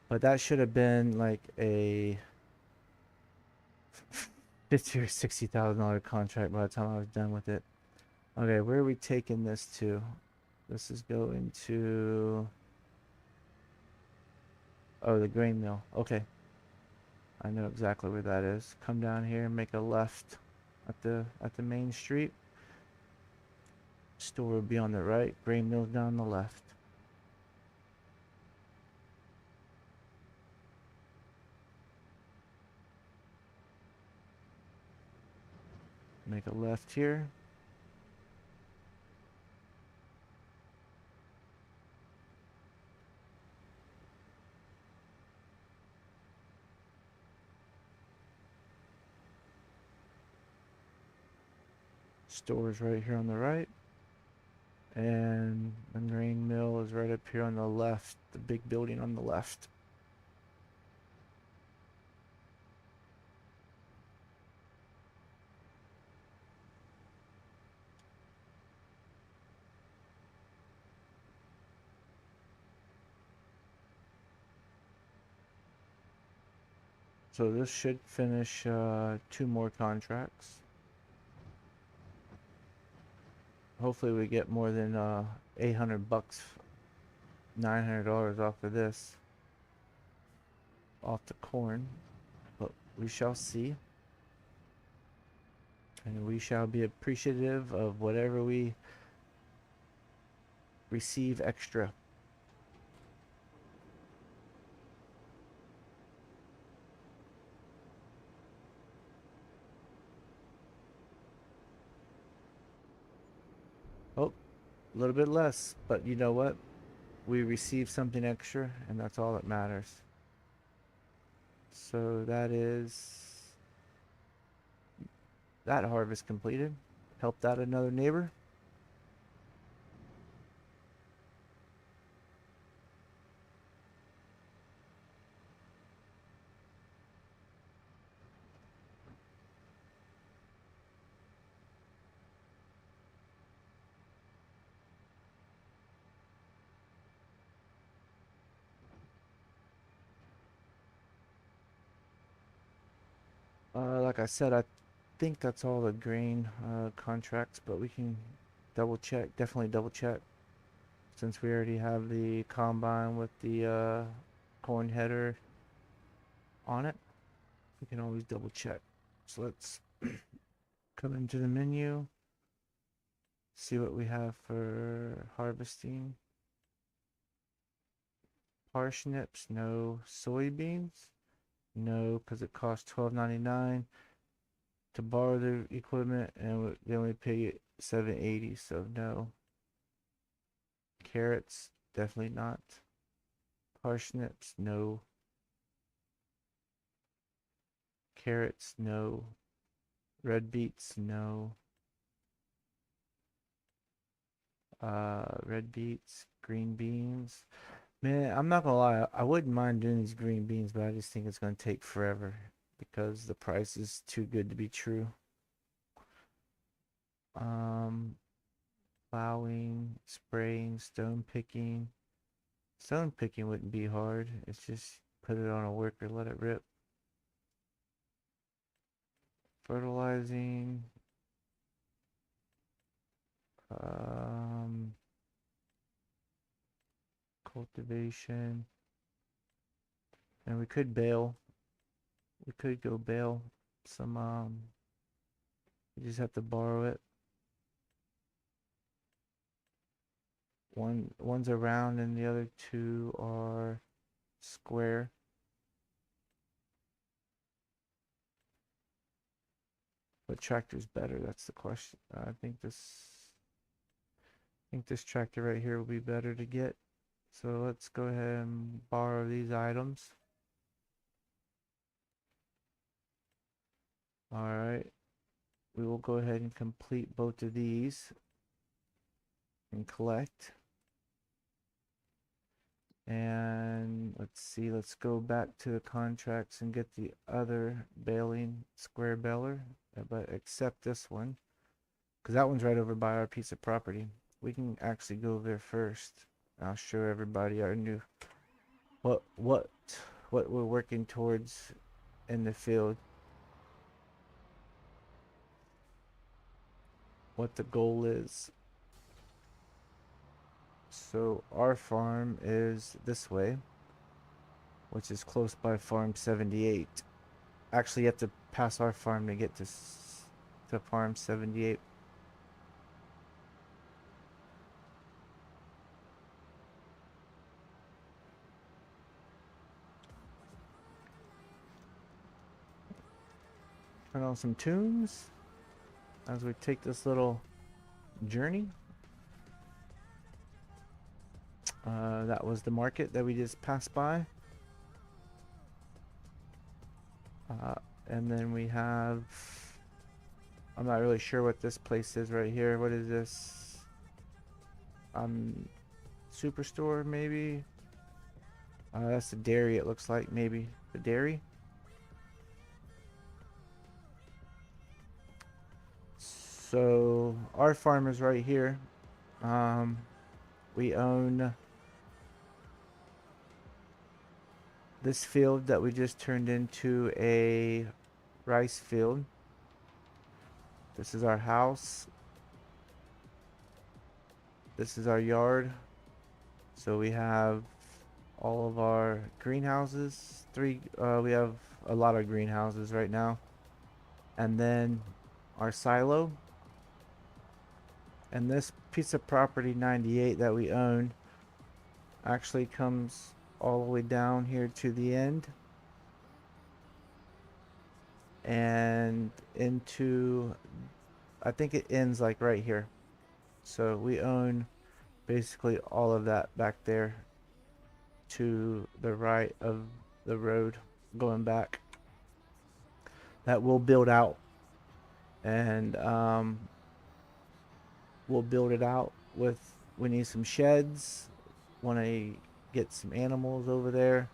but that should have been like a 50 or $60,000 contract by the time I was done with it. Okay, where are we taking this to? This is going to, oh, the grain mill. Okay, I know exactly where that is. Come down here and make a left at the main street. Store will be on the right, grain mill's down the left. Make a left here. Store's right here on the right. And the grain mill is right up here on the left, the big building on the left. So this should finish 2 more contracts. Hopefully we get more than 800 bucks, $900 off of this, off the corn, but we shall see. And we shall be appreciative of whatever we receive extra. Oh, a little bit less, but you know what? We received something extra, and that's all that matters. So that is that harvest completed. Helped out another neighbor. Like I said, I think that's all the grain contracts, but we can double check, definitely double check, since we already have the combine with the corn header on it. We can always double check. So let's come into the menu, see what we have for harvesting. Parsnips, no. Soybeans, no, because it costs $12.99 to borrow the equipment, and they only pay $7.80, so no. Carrots, definitely not. Parsnips, no. Carrots, no. Red beets, no. Red beets, green beans. Man, I'm not gonna lie, I wouldn't mind doing these green beans, but I just think it's gonna take forever because the price is too good to be true. Um, Plowing, spraying, stone picking, Stone picking wouldn't be hard. It's just put it on a worker, let it rip. Fertilizing. Cultivation. And we could bale. We could go bale some, we just have to borrow it. One's a round and the other two are square. What tractor's better? That's the question. I think this tractor right here will be better to get. So let's go ahead and borrow these items. All right. We will go ahead and complete both of these and collect. And let's see, let's go back to the contracts and get the other baling square baler, but accept this one because that one's right over by our piece of property. We can actually go there first. I'll show everybody our new what we're working towards in the field, what the goal is. So our farm is this way, which is close by farm 78. Actually, you have to pass our farm to get to farm 78. Turn on some tunes as we take this little journey. That was the market that we just passed by. And then we have, I'm not really sure what this place is right here. What is this? Superstore maybe? That's the dairy, it looks like. Maybe the dairy. So our farm is right here. We own this field that we just turned into a rice field. This is our house. This is our yard. So we have all of our greenhouses. We have a lot of greenhouses right now. And then our silo. And this piece of property 98 that we own actually comes all the way down here to the end and into, I think it ends like right here. So we own basically all of that back there to the right of the road going back. That will build out, and we'll build it out with, we need some sheds, want to get some animals over there,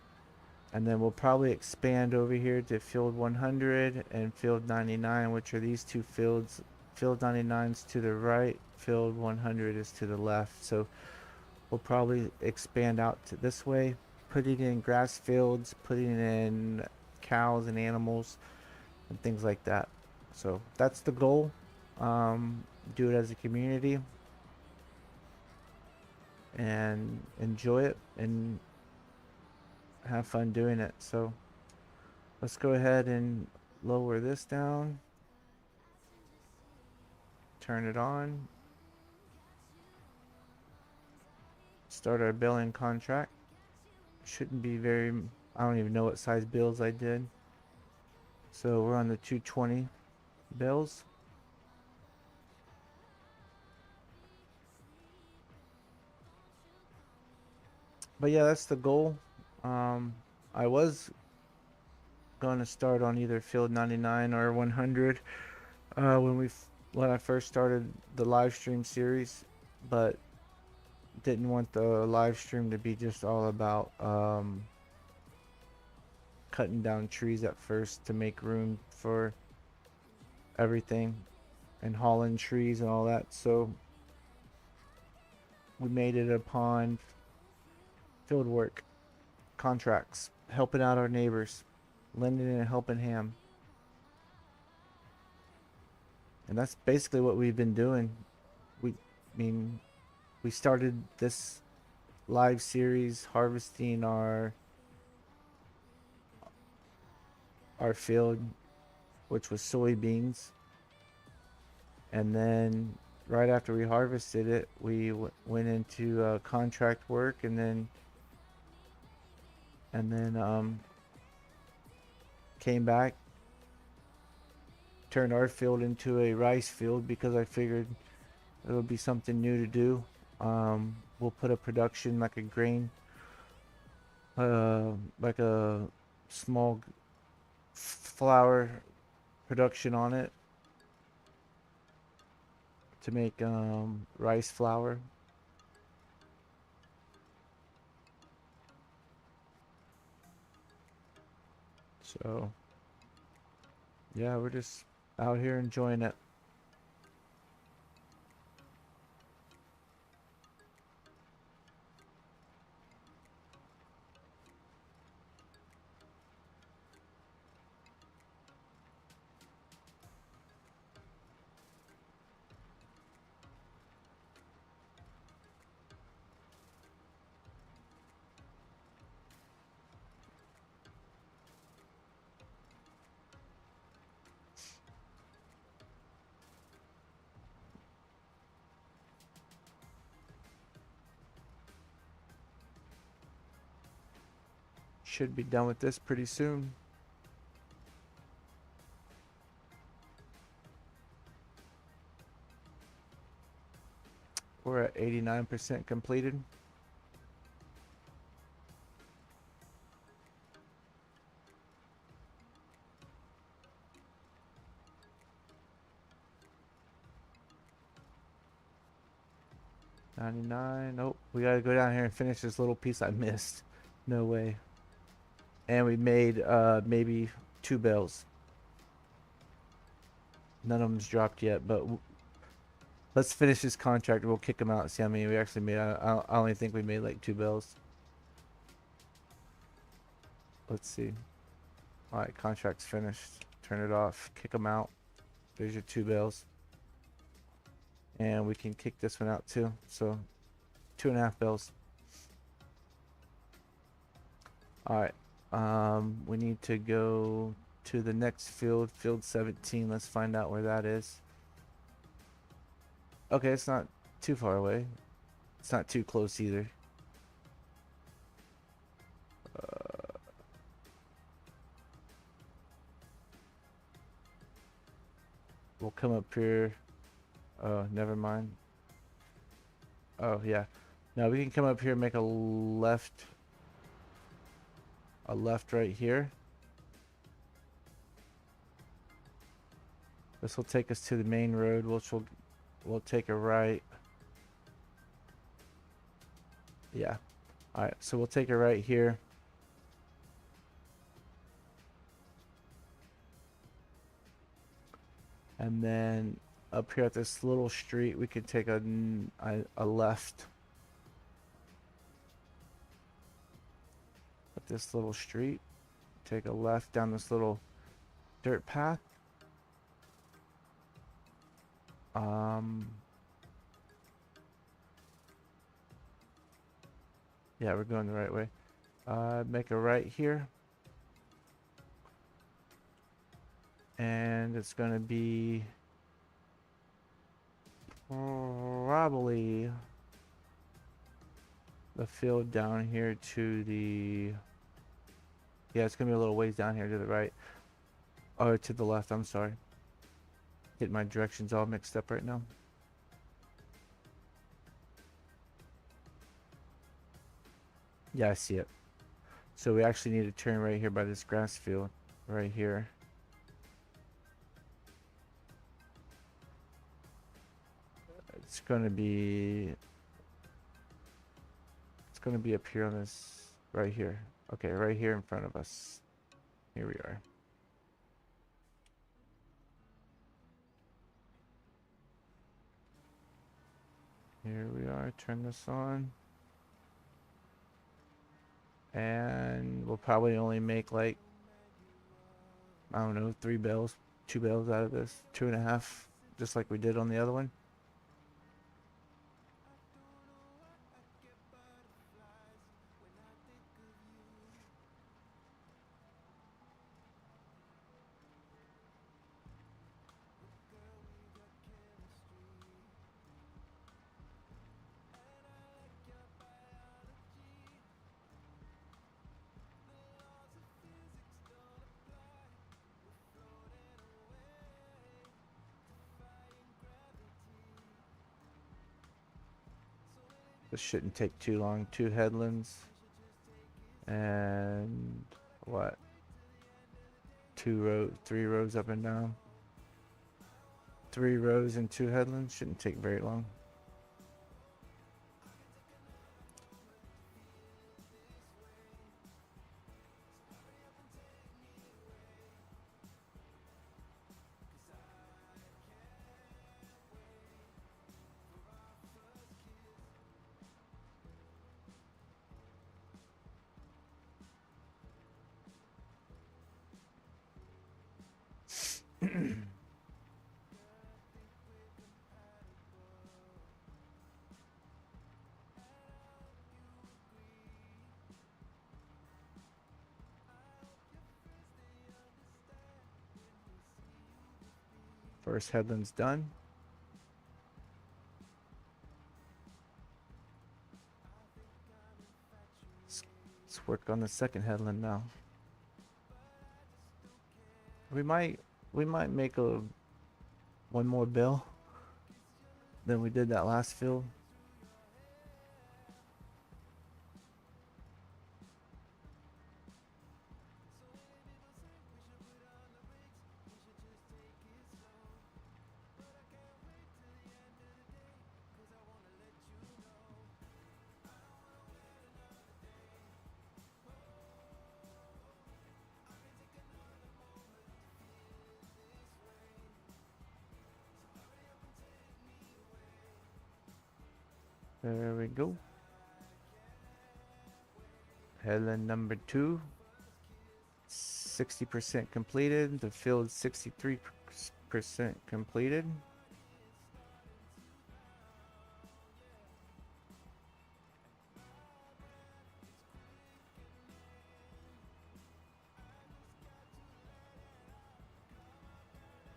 and then we'll probably expand over here to field 100 and field 99, which are these two fields. Field 99's to the right, field 100 is to the left. So we'll probably expand out to this way, putting in grass fields, putting in cows and animals and things like that. So that's the goal. Do it as a community and enjoy it and have fun doing it. So let's go ahead and lower this down, turn it on, start our billing contract. Shouldn't be very, I don't even know what size bills I did. So we're on the 220 bills. But yeah, that's the goal. I was going to start on either field 99 or 100 when I first started the live stream series, but didn't want the live stream to be just all about cutting down trees at first to make room for everything and hauling trees and all that. So we made it upon field work, contracts, helping out our neighbors, lending a helping hand. And that's basically what we've been doing. I mean, we started this live series harvesting our field, which was soybeans, and then right after we harvested it, we went into contract work, and then came back, turned our field into a rice field because I figured it would be something new to do. We'll put a production like a grain, like a small flour production on it to make rice flour. So yeah, we're just out here enjoying it. Should be done with this pretty soon. We're at 89% completed. Nope, we gotta go down here and finish this little piece I missed. No way. And we made maybe 2 bales. None of them's dropped yet, but let's finish this contract. We'll kick them out and see how many we actually made. I only think we made like 2 bales. Let's see. Alright, contract's finished. Turn it off. Kick them out. There's your 2 bales. And we can kick this one out too. So 2.5 bales. Alright. We need to go to the next field, field 17. Let's find out where that is. Okay, it's not too far away. It's not too close either. We'll come up here. Oh, never mind. Oh, yeah. Now we can come up here and make a left. A left right here. This will take us to the main road, which we'll take a right. Yeah. Alright, so we'll take a right here. And then up here at this little street, we could take a left. At this little street, take a left down this little dirt path. Yeah, we're going the right way. Make a right here. And it's gonna be probably the field down here to the, yeah, it's gonna be a little ways down here to the right, or to the left. I'm sorry, getting my directions all mixed up right now. Yeah, I see it. So we actually need to turn right here by this grass field right here. It's gonna be up here on this right here. Okay, right here in front of us. Here we are. Here we are. Turn this on. And we'll probably only make like, I don't know, 3 bales, 2 bales out of this, 2.5, just like we did on the other one. This shouldn't take too long. 2 headlands. And what? 3 rows up and down. 3 rows and 2 headlands. Shouldn't take very long. First headland's done. Let's work on the second headland now. We might make one more bill than we did that last field. There we go. Headland number 2, 60% completed. The field 63% completed.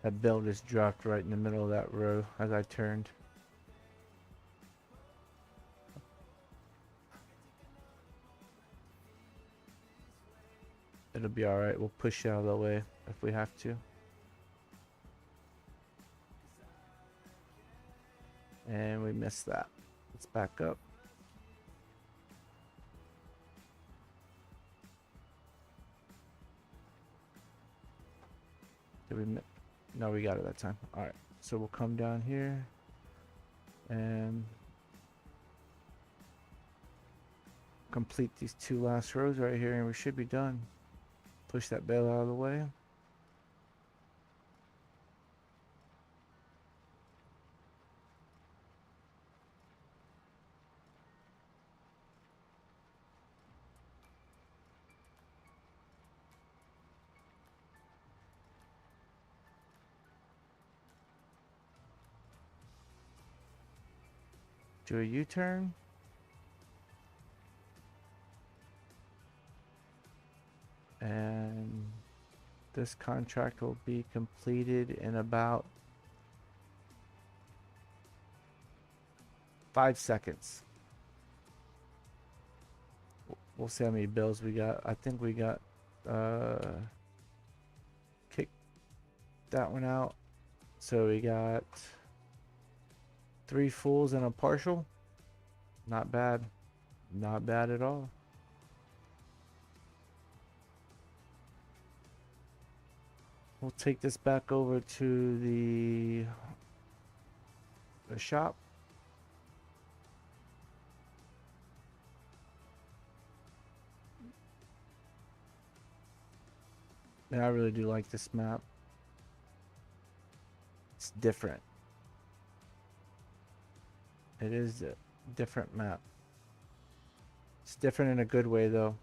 That bale just dropped right in the middle of that row as I turned. It'll be alright. We'll push out of the way if we have to. And we missed that. Let's back up. Did we miss? No, we got it that time. Alright. So we'll come down here and complete these 2 last rows right here, and we should be done. Push that bale out of the way. Do a U-turn. And this contract will be completed in about 5 seconds. We'll see how many bills we got. I think we got kick that one out. So we got 3 fulls and a partial. Not bad. Not bad at all. We'll take this back over to the shop. And I really do like this map. It's different. It is a different map. It's different in a good way though.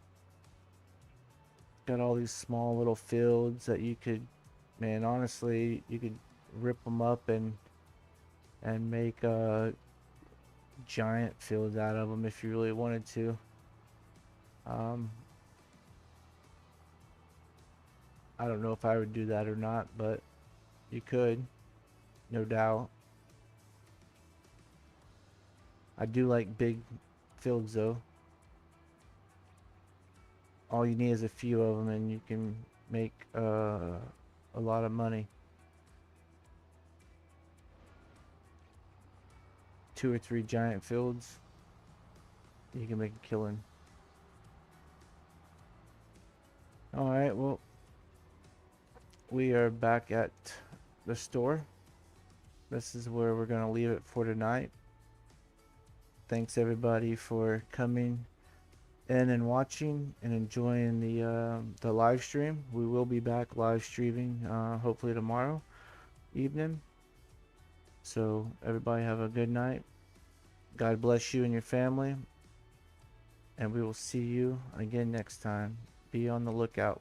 got all these small little fields that you could, man, honestly, you could rip them up and make giant fields out of them if you really wanted to. I don't know if I would do that or not, but you could, no doubt. I do like big fields though. All you need is a few of them and you can make a lot of money. 2 or 3 giant fields, you can make a killing. Alright, well, we are back at the store. This is where we're going to leave it for tonight. Thanks everybody for coming in and watching and enjoying the live stream. We will be back live streaming hopefully tomorrow evening. So everybody have a good night. God bless you and your family. And we will see you again next time. Be on the lookout.